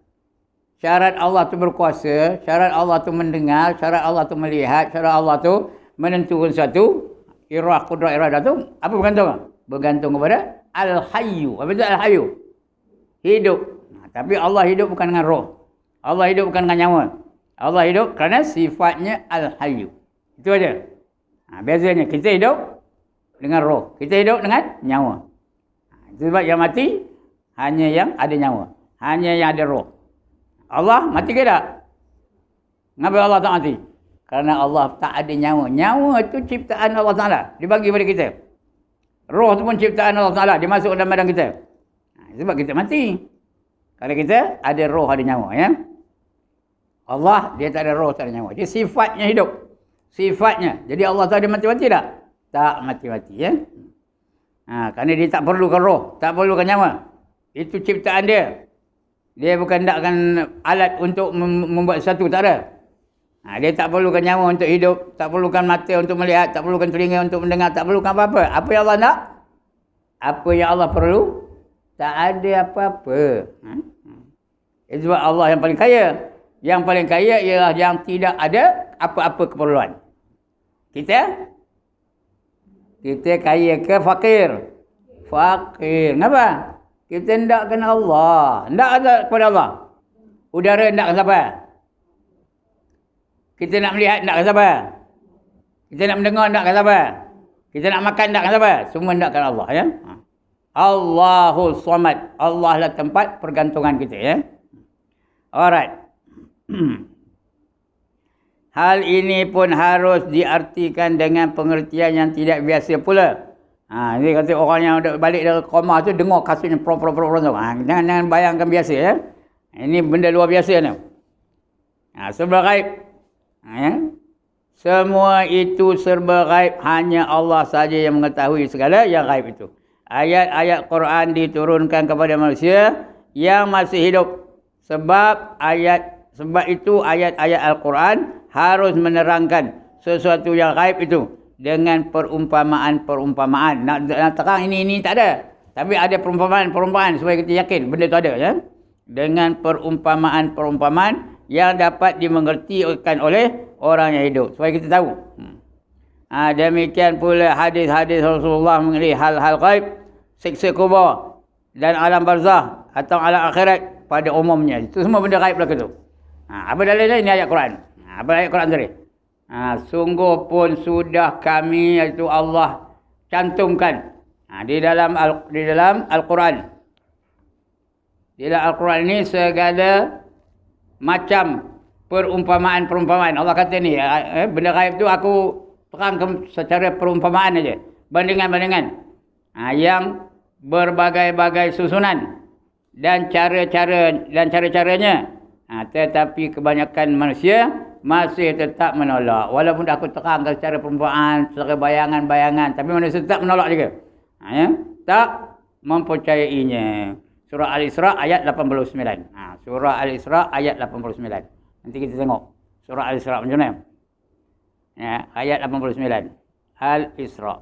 Syarat Allah tu berkuasa, syarat Allah tu mendengar, syarat Allah tu melihat, syarat Allah tu menentukan sesuatu. Irah, kudrat, iradah tu apa bergantung? Bergantung kepada Al-Hayyu. Apa itu Al-Hayyu? Hidup. Tapi Allah hidup bukan dengan roh. Allah hidup bukan dengan nyawa. Allah hidup kerana sifatnya Al-Hayyu. Itu aja. Bezanya kita hidup dengan roh. Kita hidup dengan nyawa. Sebab yang mati hanya yang ada nyawa. Hanya yang ada roh. Allah mati ke tak? Kenapa Allah tak mati? Kerana Allah tak ada nyawa. Nyawa itu ciptaan Allah Ta'ala. Dibagi pada kita. Roh itu pun ciptaan Allah Ta'ala. Dia masuk dalam badan kita. Sebab kita mati. Kalau kita ada roh, ada nyawa. Ya? Allah, dia tak ada roh, tak ada nyawa. Dia sifatnya hidup. Sifatnya. Jadi Allah tu ada mati-mati tak? Tak mati-mati. Ya? Kerana dia tak perlukan roh. Tak perlukan nyawa. Itu ciptaan dia. Dia bukan nakkan alat untuk membuat sesuatu. Tak ada. Dia tak perlukan nyawa untuk hidup, tak perlukan mata untuk melihat, tak perlukan telinga untuk mendengar, tak perlukan apa-apa. Apa yang Allah nak? Apa yang Allah perlu? Tak ada apa-apa. Itu sebab Allah yang paling kaya. Yang paling kaya ialah yang tidak ada apa-apa keperluan. Kita kaya ke fakir? Fakir. Kenapa? Kita hendakkan Allah. Hendak ada kepada Allah. Udara hendakkan siapa? Kita nak melihat hendakkan siapa? Kita nak mendengar hendakkan siapa? Kita nak makan hendakkan siapa? Semua hendakkan Allah. Ya? Allahus Samad. Allah lah tempat pergantungan kita. Ya? Alright. Hal ini pun harus diartikan dengan pengertian yang tidak biasa pula. Ini kata orang yang balik dari koma tu dengar kasurnya pro-pro-pro tu. Jangan bayangkan biasa ya. Ini benda luar biasa ni. Serba gaib. Semua itu serba gaib, hanya Allah saja yang mengetahui segala yang gaib itu. Ayat-ayat Quran diturunkan kepada manusia yang masih hidup. Sebab itu ayat-ayat Al-Quran harus menerangkan sesuatu yang gaib itu dengan perumpamaan-perumpamaan. Nak terang ini tak ada. Tapi ada perumpamaan-perumpamaan supaya kita yakin benda itu ada. Ya? Dengan perumpamaan-perumpamaan yang dapat dimengertikan oleh orang yang hidup. Supaya kita tahu. Demikian pula hadis-hadis Rasulullah mengenai hal-hal gaib, siksa kubur dan alam barzah atau alam akhirat pada umumnya. Itu semua benda gaib belaka tu. Apa dalilnya? Ini ayat Quran. Apa ayat Quran tadi? Sungguh pun sudah kami, iaitu Allah, cantumkan di dalam Al-Quran. Di dalam Al-Quran ini segala macam perumpamaan-perumpamaan. Allah kata ni, benda gaib tu aku terangkan secara perumpamaan aja. Bandingan-bandingan. Yang berbagai-bagai susunan dan cara-caranya. Tetapi kebanyakan manusia masih tetap menolak. Walaupun aku terangkan secara perumpamaan, secara bayangan-bayangan, tapi manusia tetap menolak juga. Tak mempercayainya. Surah Al-Isra ayat 89. Surah Al-Isra ayat 89. Nanti kita tengok surah Al-Isra macam mana. Ayat 89. Al-Isra.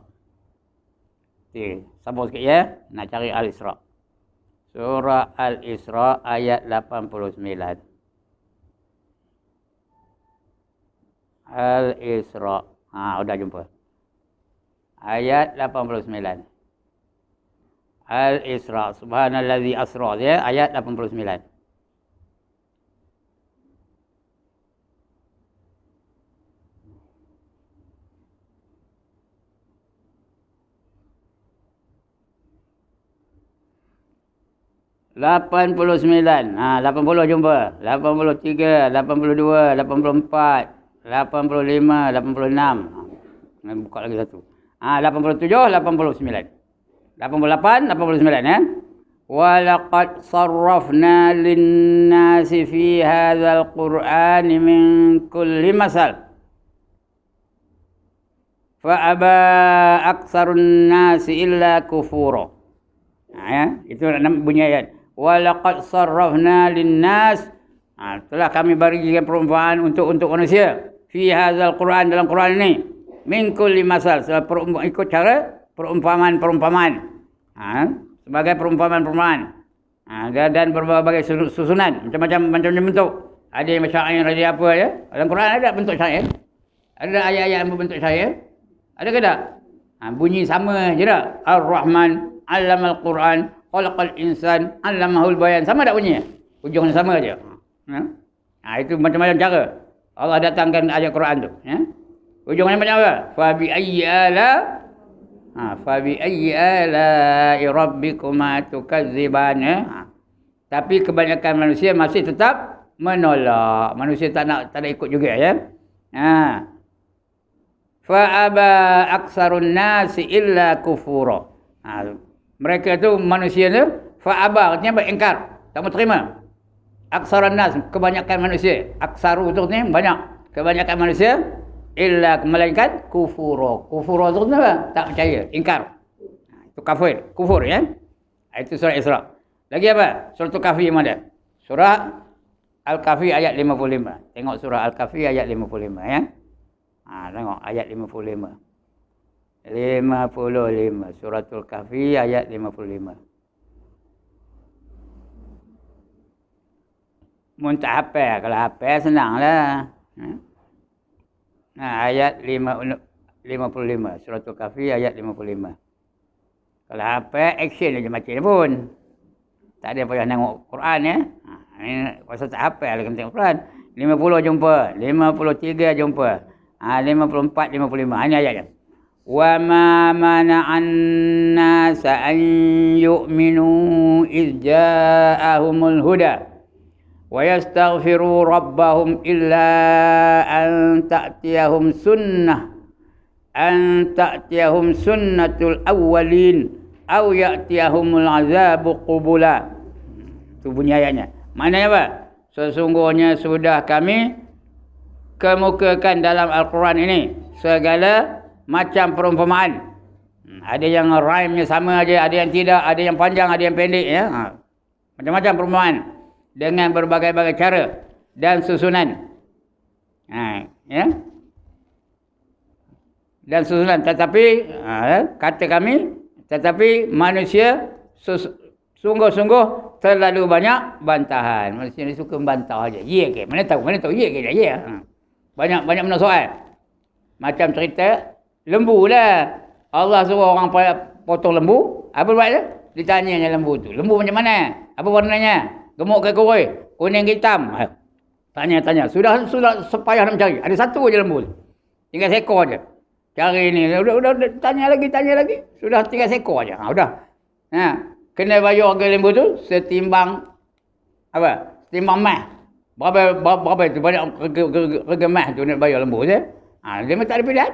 Okay, sabar sikit ya. Nak cari Al-Isra. Surah Al-Isra ayat 89. Al-Isra. Sudah jumpa. Ayat 89. Al-Isra. Subhanallazi asra. Ya, ayat 89. Lapan puluh sembilan. 80 jumpa. 83, 82, 84, 85, 86. Buka lagi satu. 87, 89. 88, 89 ya. Walaqad sarrafna lin-nasi fi hadzal qur'ani min kulli masal. Fa aba aktsarun nasi illa kufura. Itu bunyi ayat. Walaqad sarrafna lin-nas. Telah kami berikan perumpamaan untuk manusia. Fi hadzal Quran, dalam Quran ini. Min kulli masal. Ikut cara perumpamaan. Sebagai perumpamaan. Dan berbagai susunan. Macam-macam bentuk. Ada yang syair, ada apa ya. Dalam Quran ada bentuk syair. Ada ayat-ayat yang berbentuk syair. Ada ke tak? Bunyi sama je tak? Ar-Rahman, Allamal Quran, Khalaqal Insan, Allamahul Bayan. Sama tak bunyinya? Ujungnya sama je. Itu macam-macam cara Allah datangkan ayat Quran tu. Ujungnya macam apa? Fabi ayyi ala rabbikuma tukadziban. Tapi kebanyakan manusia masih tetap menolak. Manusia tak nak ikut juga ya. Fa aba aktsarun nasi illa kufura. Mereka tu manusia tu fa-aba artinya beringkar, tak mau terima. Aksarun nas, kebanyakan manusia. Aksaru tu artinya banyak. Kebanyakan manusia illa melainkan kufura. Kufura tu apa? Tak percaya, ingkar. Itu kafir, kufur ya. Itu surah Isra. Lagi apa? Surah Al-Kahfi mana? Surah Al-Kahfi ayat 55. Tengok surah Al-Kahfi ayat 55 ya. Tengok ayat 55. 55. Suratul Kahfi ayat 55. Mun tak hafal, kalau hafal senanglah. Nah, ayat 55, Suratul Kahfi ayat 55. Kalau hafal, action je macam ni pun. Tak ada payah tengok Quran ya. Ini pasal tak hafal lagi tengok Quran. 50 jumpa, 53 jumpa. 54, 55. Ini ayatnya. Wa ma mana'an nasa an yu'minu iz ja'ahumul huda wa yastaghfiru rabbahum illa an ta'tiyahum sunnatul awwalin aw ya'tiyahumul azabu qubula. Itu bunyi ayatnya. Maknanya apa? Sesungguhnya sudah kami kemukakan dalam Al-Quran ini segala macam perumpamaan. Ada yang rhyme-nya sama aja, ada yang tidak, ada yang panjang, ada yang pendek ya. Macam-macam perumpamaan dengan berbagai-bagai cara dan susunan. Ya. Dan susunan, tetapi kata kami, tetapi manusia sungguh-sungguh terlalu banyak bantahan. Manusia ni suka membantah aja. Ya ke? Mana tahu ya ke? Ya. Banyak benda soal. Macam cerita lembu lah. Allah suruh orang potong lembu. Apa buat dia? Ditanyanya lembu tu. Lembu macam mana? Apa warnanya? Gemuk ke kurus? Kuning ke hitam? Tanya. Sudah sepayah nak mencari. Ada satu aja lembu tu. Tinggal seekor je. Cari ni. Udah tanya lagi. Sudah tinggal seekor je. Udah. Kena bayar harga lembu tu setimbang apa? Setimbang mah. Berapa itu banyak harga mah tu nak bayar lembu je. Dia memang tak ada pilihan.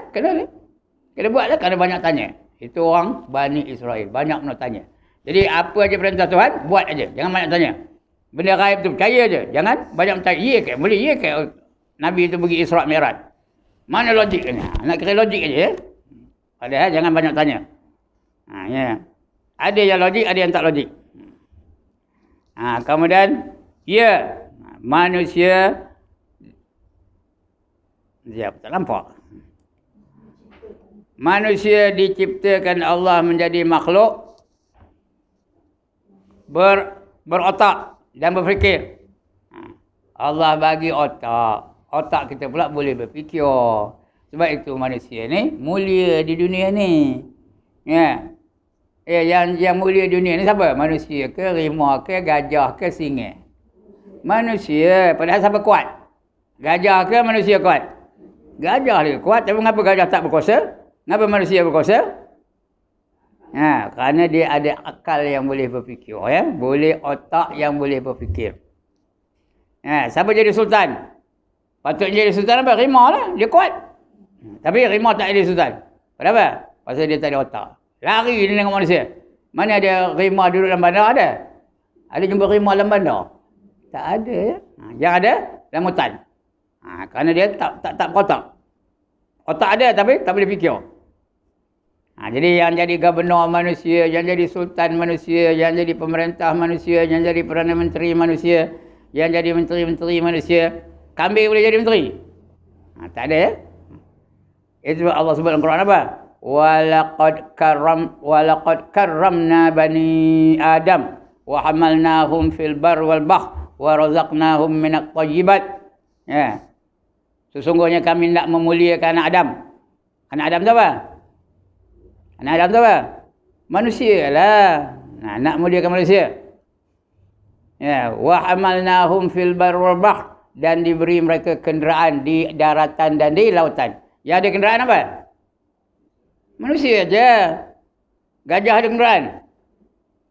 Kena buatlah, kena banyak tanya. Itu orang Bani Israel. Banyak nak tanya. Jadi apa aja perintah Tuhan, buat aja. Jangan banyak tanya. Benda gaib tu percaya aja. Jangan banyak bertanya. Ya ke? Boleh ya ke? Nabi itu pergi Isra' Mi'raj. Mana logiknya? Nak kira logik aja ya. Padahal jangan banyak tanya. Ya. Ada yang logik, ada yang tak logik. Kemudian, ya, manusia, tak nampak. Manusia diciptakan Allah menjadi makhluk berotak dan berfikir. Allah bagi otak. Otak kita pula boleh berfikir. Sebab itu manusia ni mulia di dunia ni. Ya. Yang mulia dunia ni siapa? Manusia ke, rimau ke, gajah ke, singa? Manusia. Padahal siapa kuat? Gajah ke manusia kuat? Gajah dia kuat. Tapi mengapa gajah tak berkuasa? Mengapa manusia berkuasa? Kerana dia ada akal yang boleh berfikir. Ya? Boleh otak yang boleh berfikir. Siapa jadi sultan? Patutnya jadi sultan apa? Rimau lah. Dia kuat. Tapi rimau tak jadi sultan. Kenapa? Pasal dia tak ada otak. Lari dia tengok manusia. Mana ada rimau duduk dalam bandar? Ada? Ada jumpa rimau dalam bandar? Tak ada. Yang ada dalam hutan. Kerana dia tak berotak. Otak ada tapi tak boleh fikir. Jadi yang jadi gubernur manusia, yang jadi sultan manusia, yang jadi pemerintah manusia, yang jadi Perdana Menteri manusia, yang jadi menteri-menteri manusia, kambing boleh jadi menteri? Tak ada ya? Itu Allah sebut dalam Quran apa? Walaqad karramna bani Adam wa hamalnahum fil bar wal bahr wa razaqnahum minat thayyibat. Ya. Sesungguhnya kami nak memuliakan anak Adam. Anak Adam tu apa? Anak Adam tu apa? Manusia lah. Nak muliakan manusia. Ya, wa hamalnahum fil bar wal bahr, dan diberi mereka kenderaan di daratan dan di lautan. Yang ada kenderaan apa? Manusia aja. Gajah ada kenderaan.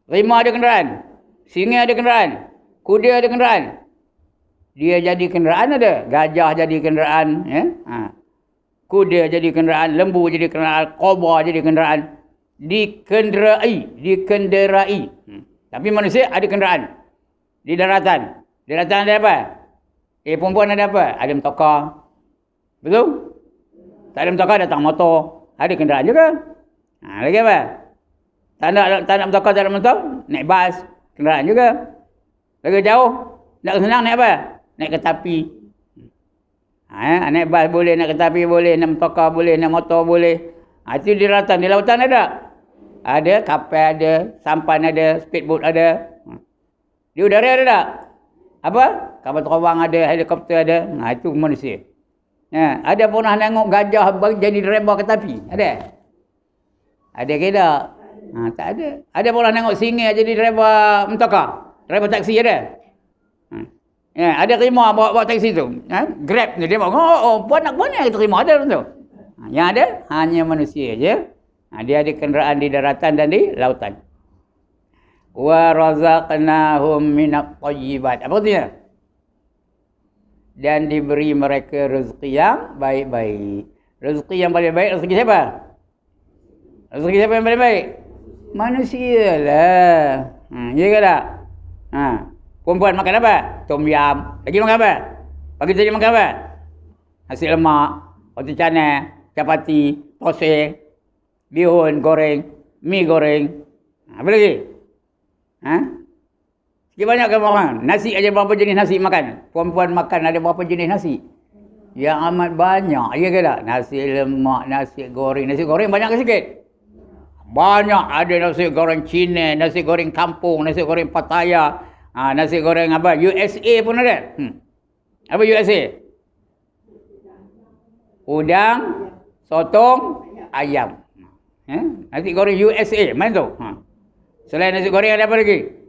Rimau ada kenderaan. Singa ada kenderaan. Kuda ada kenderaan. Dia jadi kenderaan ada. Gajah jadi kenderaan. Ya? Kuda jadi kenderaan. Lembu jadi kenderaan. Kobra jadi kenderaan. Dikenderai. Tapi manusia ada kenderaan. Di daratan. Di daratan ada apa? Perempuan ada apa? Ada motor. Betul? Tak ada motor, datang motor. Ada kenderaan juga. Lagi apa? Tak nak motor, tak ada motor. Naik bas. Kenderaan juga. Lagi jauh. Nak senang naik apa? Naik kereta api. Naik bas boleh, naik kereta api boleh, naik motor boleh, naik motor boleh. Itu di daratan. Di lautan ada? Ada. Kapal ada. Sampan ada. Speedboat ada. Di udara ada tak? apa? Kapal terbang ada, helikopter ada. Itu manusia. Ada pernah tengok gajah jadi driver kereta api? Ada? Ada ke tak? Tak ada. Ada pernah tengok singa jadi driver mentokar? Driver taksi ada? Ada terima bawa taksi tu. Grab ni dia bawa. Puan nak puan yang terima ada tu. Yang ada hanya manusia je. Dia ada kenderaan di daratan dan di lautan. Wa razaqnahum minat thayyibat. Apa artinya? Dan diberi mereka rezeki yang baik-baik. Rezeki yang paling baik, rezeki siapa? Rezeki siapa yang paling baik? Manusia lah. Ya ke tak? Perempuan makan apa? Tom yam. Lagi makan apa? Pagi tadi makan apa? Nasi lemak, roti canai, chapati, tosai, bihun goreng, mi goreng. Apa lagi? Sikit banyak ke orang? Nasi aja berapa jenis nasi makan? Perempuan makan ada berapa jenis nasi? Yang amat banyak. Ya ke tak? Nasi lemak, nasi goreng. Nasi goreng banyak ke sikit? Banyak. Ada nasi goreng Cina, nasi goreng kampung, nasi goreng Pattaya. Nasi goreng apa? USA pun ada. Apa USA? Udang, sotong, ayam. Nasi goreng USA. Mana tu? Selain nasi goreng ada apa lagi?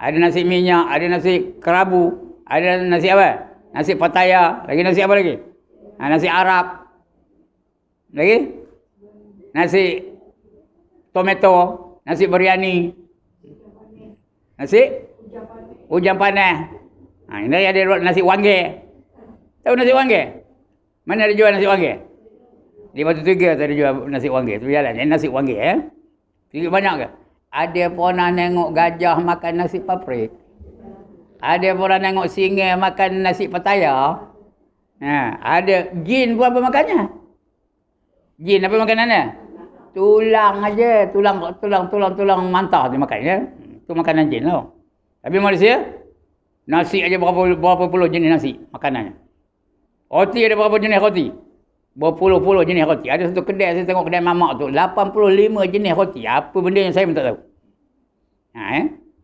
Ada nasi minyak, ada nasi kerabu, ada nasi apa? Nasi Pattaya. Lagi nasi apa lagi? Nasi Arab. Lagi? Nasi tomato, nasi biryani. Nasi Ujang panas. Ini ada nasi wangge. Tahu nasi wangge? Mana ada jual nasi wangge? Di Batu Tiga tu ada jual nasi wangge. Tu jalan. Ini nasi wangge Sikit banyak ke? Ada pernah tengok gajah makan nasi paprik? Ada pernah tengok singa makan nasi Pattaya? Ada jin pun apa makannya? Jin apa makanannya? Tulang aja, tulang mantah dia makan ya. Itu makanan jin tau. Tapi Malaysia nasi aja berapa puluh jenis nasi makanannya. Roti ada berapa jenis roti? Berpuluh-puluh jenis roti. Ada satu kedai, saya tengok kedai mamak tu, 85 jenis roti. Apa benda yang saya pun tak tahu.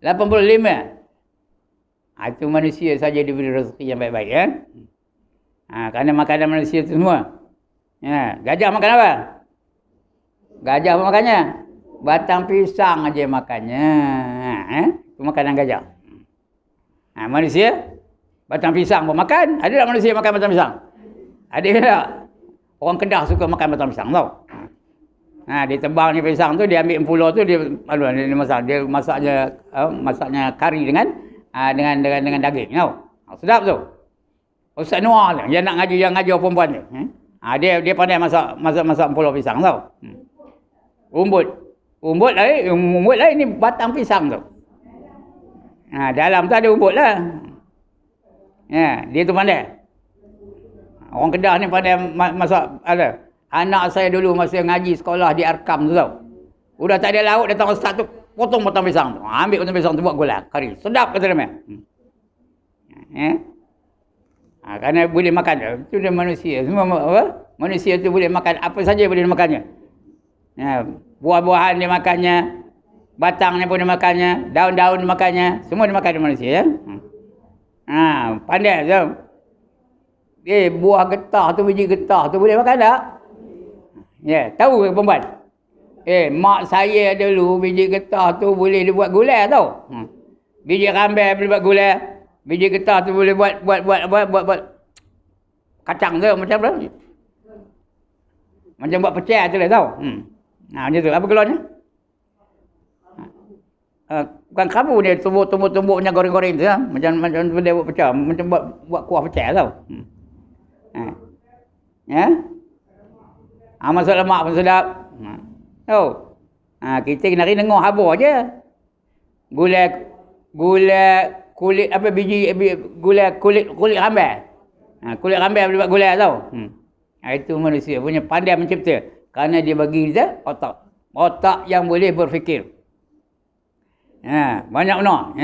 85. Itu manusia saja diberi rezeki yang baik-baik ya. Kerana makanan manusia tu semua. Gajah makan apa? Gajah apa makannya? Batang pisang aja makannya. Itu makanan gajah. Manusia batang pisang pun makan. Ada tak manusia makan batang pisang? Ada tak? Orang Kedah suka makan batang pisang tau. Dia tebang ni pisang tu, dia ambil empuluh tu, dia masak. Dia masaknya kari dengan daging tau. Sedap tu. Ustaz Noah tu, yang ngajar perempuan tu. Dia pandai masak empuluh pisang tau. Umbut lah ni batang pisang tu. Dalam tu ada umbut lah. Dia tu pandai. Orang Kedah ni pandai masak ada. Anak saya dulu masa ngaji sekolah di Arkam tu tau. Udah tak ada lauk, datang ustaz tu potong batang pisang tu. Ambil batang pisang tu buat gulai kari. Sedap kata dia. Kerana boleh makan. Itu dia manusia. Semua apa? Manusia tu boleh makan apa saja boleh makannya. Buah-buahan dia makannya, batangnya pun dia makannya, daun-daun dia makannya, semua dia makan di manusia ya. Pandai tu. Buah getah tu, biji getah tu boleh makan tak? Tahu ke perempuan? Mak saya dulu biji getah tu boleh dibuat gulai tau. Biji rambai boleh buat gulai. Biji getah tu boleh buat kacang tu macam apa? Macam buat pecel tu lah tau. Macam tu. Apa keluarnya? Bukan kamu dia tumbuk-tumbuk-tumbuknya goreng-goreng tu lah. Macam benda buat pecel. Macam buat kuah pecel tau. Masak lemak pun sedap. Kita kena dengar habur je. Gulai kulit apa biji gulai kulit rambai. Kulit rambai boleh buat gulai tau. Itu manusia punya pandai mencipta. Kerana dia bagi kita otak. Otak yang boleh berfikir. Banyak benar.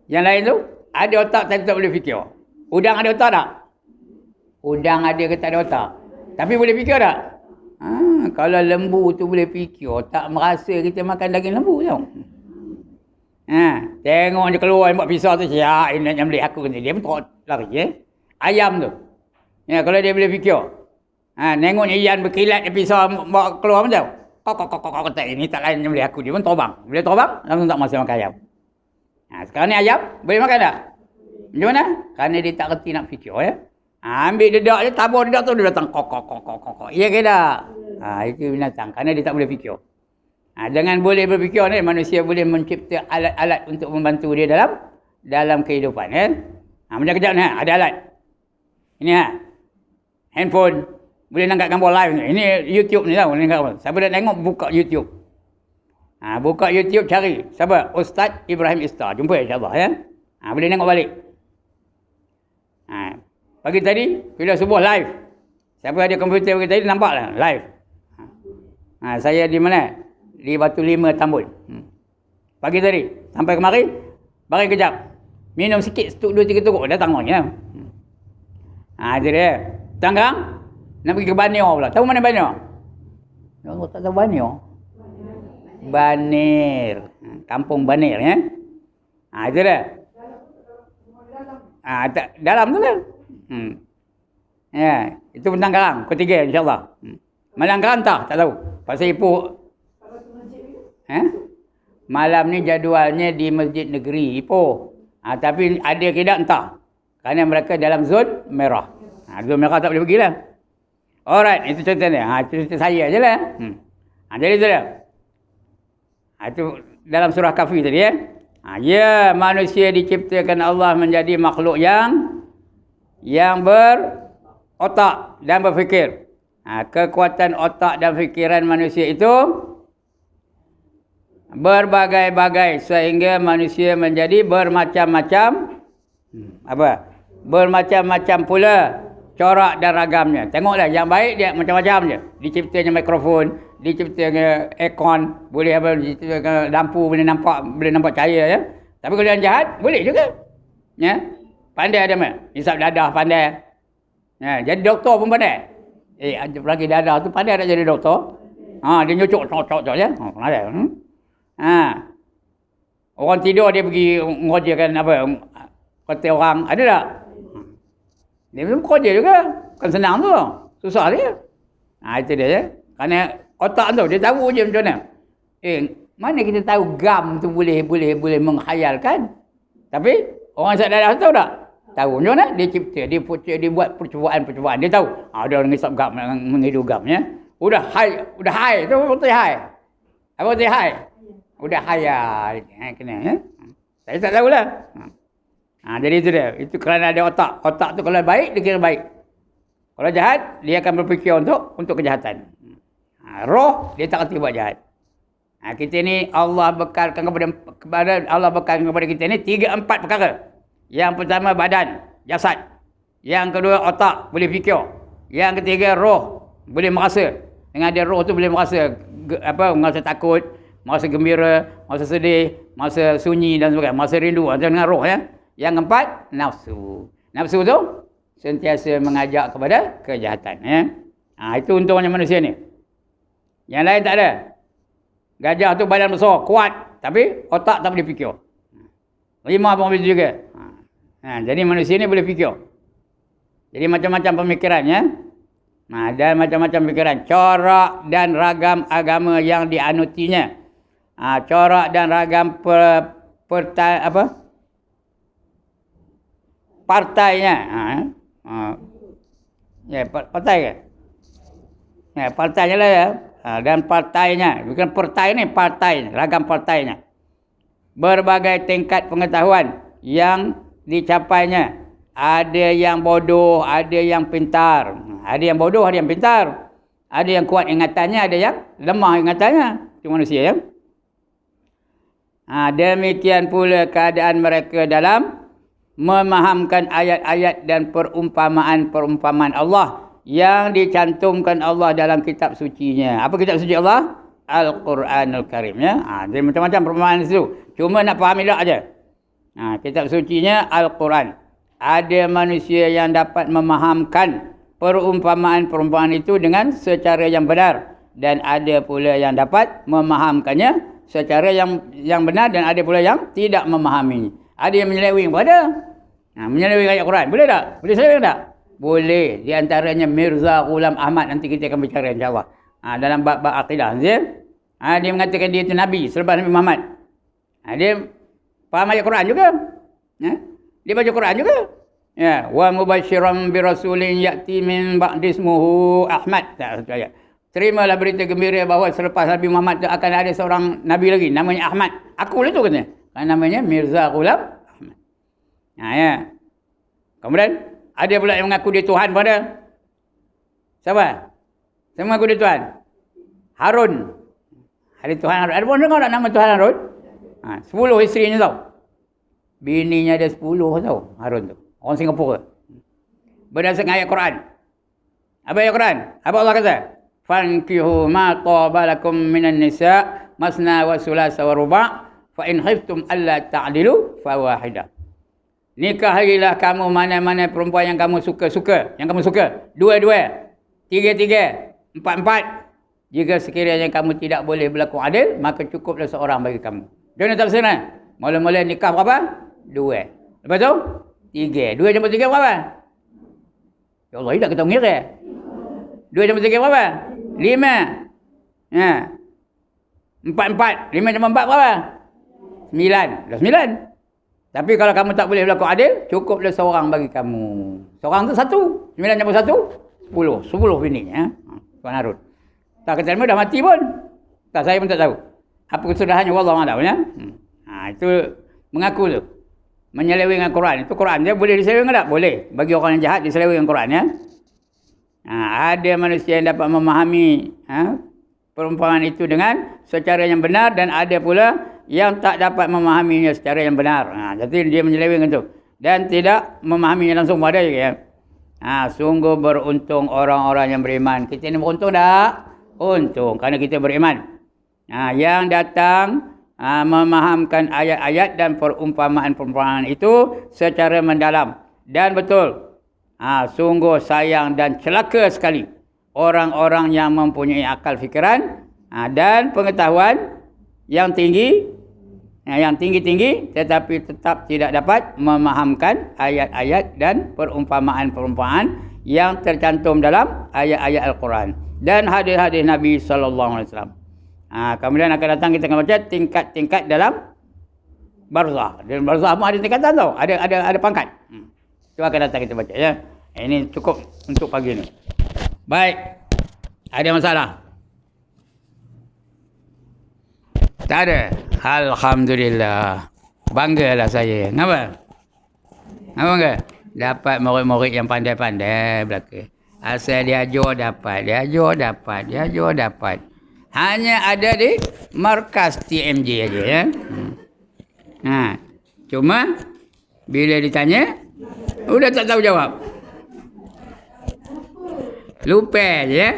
Yang lain tu ada otak tapi tak boleh fikir. Udang ada otak tak? Udang ada ke tak ada otak? Tapi boleh fikir tak? Kalau lembu tu boleh fikir, tak merasa kita makan daging lembu tau. Tengok je keluar buat pisau tu, ya ini nak nyembelih aku ni. Dia pun teruk lari ayam tu. Kalau dia boleh fikir. Nengoknya Ian berkilat dia pisau bawa keluar macam. Kok tak ini tak lain nyembelih aku. Dia pun terbang. Bila terbang langsung tak masa makan ayam. Sekarang ni ayam boleh makan tak? Macam mana? Kerana dia tak reti nak fikir ambil dedak je, tabur dedak tu dia datang kok. Ya ke tak? Itu binatang kerana dia tak boleh fikir. Dengan boleh berfikir ni manusia boleh mencipta alat-alat untuk membantu dia dalam kehidupan macam kejap ni ada alat. Ini handphone boleh angkat gambar live ni. Ini YouTube ni boleh angkat gambar. Siapa nak tengok buka YouTube. Buka YouTube cari siapa? Ustaz Ibrahim Istar. Jumpa insya-Allah boleh tengok balik. Pagi tadi bila subuh live. Siapa ada komputer pagi tadi nampaklah live. Saya di mana? Di Batu Lima Tambun. Pagi tadi sampai kemari bagi kejap. Minum sikit setuk 2-3 teguk datang orangnya. Itu dia. Tanggang nak pergi ke Banio pula. Tahu mana Banio? Aku tak tahu Banio. Banir. Kampung Banir itu dia. Dalam tu lah. Itu Bentang Karang ketiga insya-Allah. Malang Kerantah tak tahu. Pasal Ipoh. Malam ni jadualnya di Masjid Negeri Ipoh. Tapi ada ke tak entah. Kerana mereka dalam zon merah. Zon merah tak boleh pergilah. Alright, itu contohnya. Itu cerita saya je lah. Jadi tu dia. Itu dalam surah Kahfi tadi manusia diciptakan Allah menjadi makhluk yang berotak dan berfikir. Kekuatan otak dan fikiran manusia itu berbagai-bagai sehingga manusia menjadi bermacam-macam bermacam-macam pula corak dan ragamnya. Tengoklah yang baik dia macam-macam je. Diciptanya mikrofon, diciptanya aircon, boleh diciptakan lampu boleh nampak cahaya Tapi kalau yang jahat boleh juga. Pandai ada mah. Hisap dadah pandai. Jadi doktor pun pandai. Lagi dadah tu pandai nak jadi doktor. Dia nyucuk je. Pandai. Orang tidur dia pergi mengerjakan kata orang. Ada tak? Dia pun kerja juga. Bukan senang tu. Susah dia. Itu dia. Kerana otak tu dia tahu je macam mana. Mana kita tahu gam tu boleh menghayalkan. Tapi orang hisap dadah tu tahu tak? Tahu macam mana? Dia cipta, dia buat percubaan. Dia tahu. Dia orang hisap gam, menghidu gam Udah high tu betul high. Apa betul high? Udah high. Kena Saya tak tahulah. Jadi itu dia. Itu kerana ada otak. Otak tu kalau baik dia kira baik. Kalau jahat dia akan berfikir untuk kejahatan. Roh dia tak reti buat jahat. Kita ni Allah bekalkan kepada kita ni 3-4 perkara. Yang pertama badan, jasad. Yang kedua otak, boleh fikir. Yang ketiga roh, boleh merasa. Dengan ada roh tu boleh merasa merasa takut, merasa gembira, merasa sedih, merasa sunyi dan sebagainya, merasa rindu dengan roh Yang keempat, nafsu. Nafsu tu sentiasa mengajak kepada kejahatan itu untungnya manusia ni. Yang lain tak ada. Gajah tu badan besar, kuat, tapi otak tak boleh fikir. Rimau pun begitu juga. Jadi manusia ni boleh fikir. Jadi macam-macam pemikiran dan macam-macam pikiran. Corak dan ragam agama yang dianutinya. Corak dan ragam partainya. Partai ke? Partainya lah dan partainya. Bukan partai ni, partai. Ragam partainya. Berbagai tingkat pengetahuan yang dicapainya. Ada yang bodoh, ada yang pintar. Ada yang bodoh, ada yang pintar. Ada yang kuat ingatannya, ada yang lemah ingatannya. Itu manusia demikian pula keadaan mereka dalam memahamkan ayat-ayat dan perumpamaan-perumpamaan Allah yang dicantumkan Allah dalam kitab sucinya. Apa kitab suci Allah? Al-Quranul Karim Jadi macam-macam perumpamaan itu. Cuma nak faham elok aja. Kitab sucinya Al-Quran. Ada manusia yang dapat memahamkan perumpamaan-perumpamaan itu dengan secara yang benar. Dan ada pula yang dapat memahamkannya secara yang benar dan ada pula yang tidak memahami. Ada yang menyeleweng pun ada. Menyeleweng ayat Quran. Boleh tak? Boleh seleweng tak? Boleh. Di antaranya Mirza Ghulam Ahmad. Nanti kita akan bicara insyaAllah. Dalam bab-bab akidah. Dia mengatakan dia itu Nabi selepas Nabi Muhammad. Dia faham ayat Quran juga. Dia baca Quran juga. Ya, wa mubasyiran bi rasulin ya'ti min ba'di ismuhu Ahmad. Tak, satu ayat. Terimalah berita gembira bahawa selepas Nabi Muhammad tu akan ada seorang nabi lagi namanya Ahmad. Aku lah tu katanya. Namanya Mirza Ghulam Ahmad. Ya. Kemudian ada pula yang mengaku dia Tuhan pada. Siapa? Siapa mengaku dia Tuhan? Harun. Ada Tuhan Harun. Ada pun dengar tak nama Tuhan Harun? 10 isterinya tahu. Bininya ada 10 tahu Harun tu. Orang Singapura. Berdasarkan ayat Quran. Apa ayat Quran? Apa Allah kata? Fankihu ma taba lakum minan nisa masna wa sulasa wa ruba' fa in khiftum alla ta'dilu fa wahidah. Nikahilah kamu mana-mana perempuan yang kamu suka. Yang kamu suka. 2-2. 3-3. 4-4. Jika sekiranya kamu tidak boleh berlaku adil, maka cukuplah seorang bagi kamu. Jangan tak bersama. Mula-mula nikah berapa? 2. Lepas tu? 3. 2 jumpa 3 berapa? Ya Allah, tak kita mengira. 2 jumpa 3 berapa? 5. 4-4. 5 jumpa 4 berapa? 9. Dah 9. Tapi kalau kamu tak boleh berlaku adil, cukuplah seorang bagi kamu. Seorang tu 1. 9 jumpa 1? 10. 10 bini. Tuan Harun. Tak kata dah mati pun. Tak, saya pun tak tahu. Apa kesudahannya wallahu a'lam ya. Itu mengaku tu. Menyeleweng dengan Quran. Itu Quran dia boleh diseleweng tak? Boleh. Bagi orang yang jahat diseleweng dengan Quran ya. Ada manusia yang dapat memahami perumpamaan itu dengan secara yang benar dan ada pula yang tak dapat memahaminya secara yang benar. Jadi dia menyeleweng itu dan tidak memahaminya langsung pada ya. Sungguh beruntung orang-orang yang beriman. Kita ni beruntung tak? Untung kerana kita beriman. Yang datang memahamkan ayat-ayat dan perumpamaan-perumpamaan itu secara mendalam dan betul. Sungguh sayang dan celaka sekali orang-orang yang mempunyai akal fikiran dan pengetahuan yang tinggi, yang tinggi-tinggi tetapi tetap tidak dapat memahamkan ayat-ayat dan perumpamaan-perumpamaan yang tercantum dalam ayat-ayat Al-Quran dan hadis-hadis Nabi sallallahu alaihi wasallam. Kemudian akan datang kita akan baca tingkat-tingkat dalam barzakh. Dalam barzakh pun ada tingkatan tau. Ada pangkat. Itu akan datang kita baca ya. Ini cukup untuk pagi ni. Baik. Ada masalah? Tak ada. Alhamdulillah. Banggalah saya. Kenapa? Kenapa bangga? Dapat murid-murid yang pandai-pandai belaka. Asal dia ajar dapat. Hanya ada di markas TMJ aja ya. Cuma bila ditanya udah tak tahu jawab. Lupa je ya.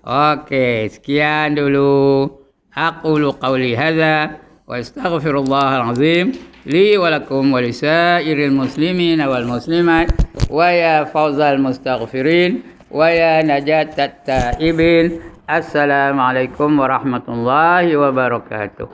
Okey, sekian dulu. Aqulu qawli hadza wa astaghfirullahal azim li wa lakum wa lisairil muslimin wal muslimat wa ya fawzal mustaghfirin wa ya najatat taibin. Assalamualaikum warahmatullahi wabarakatuh.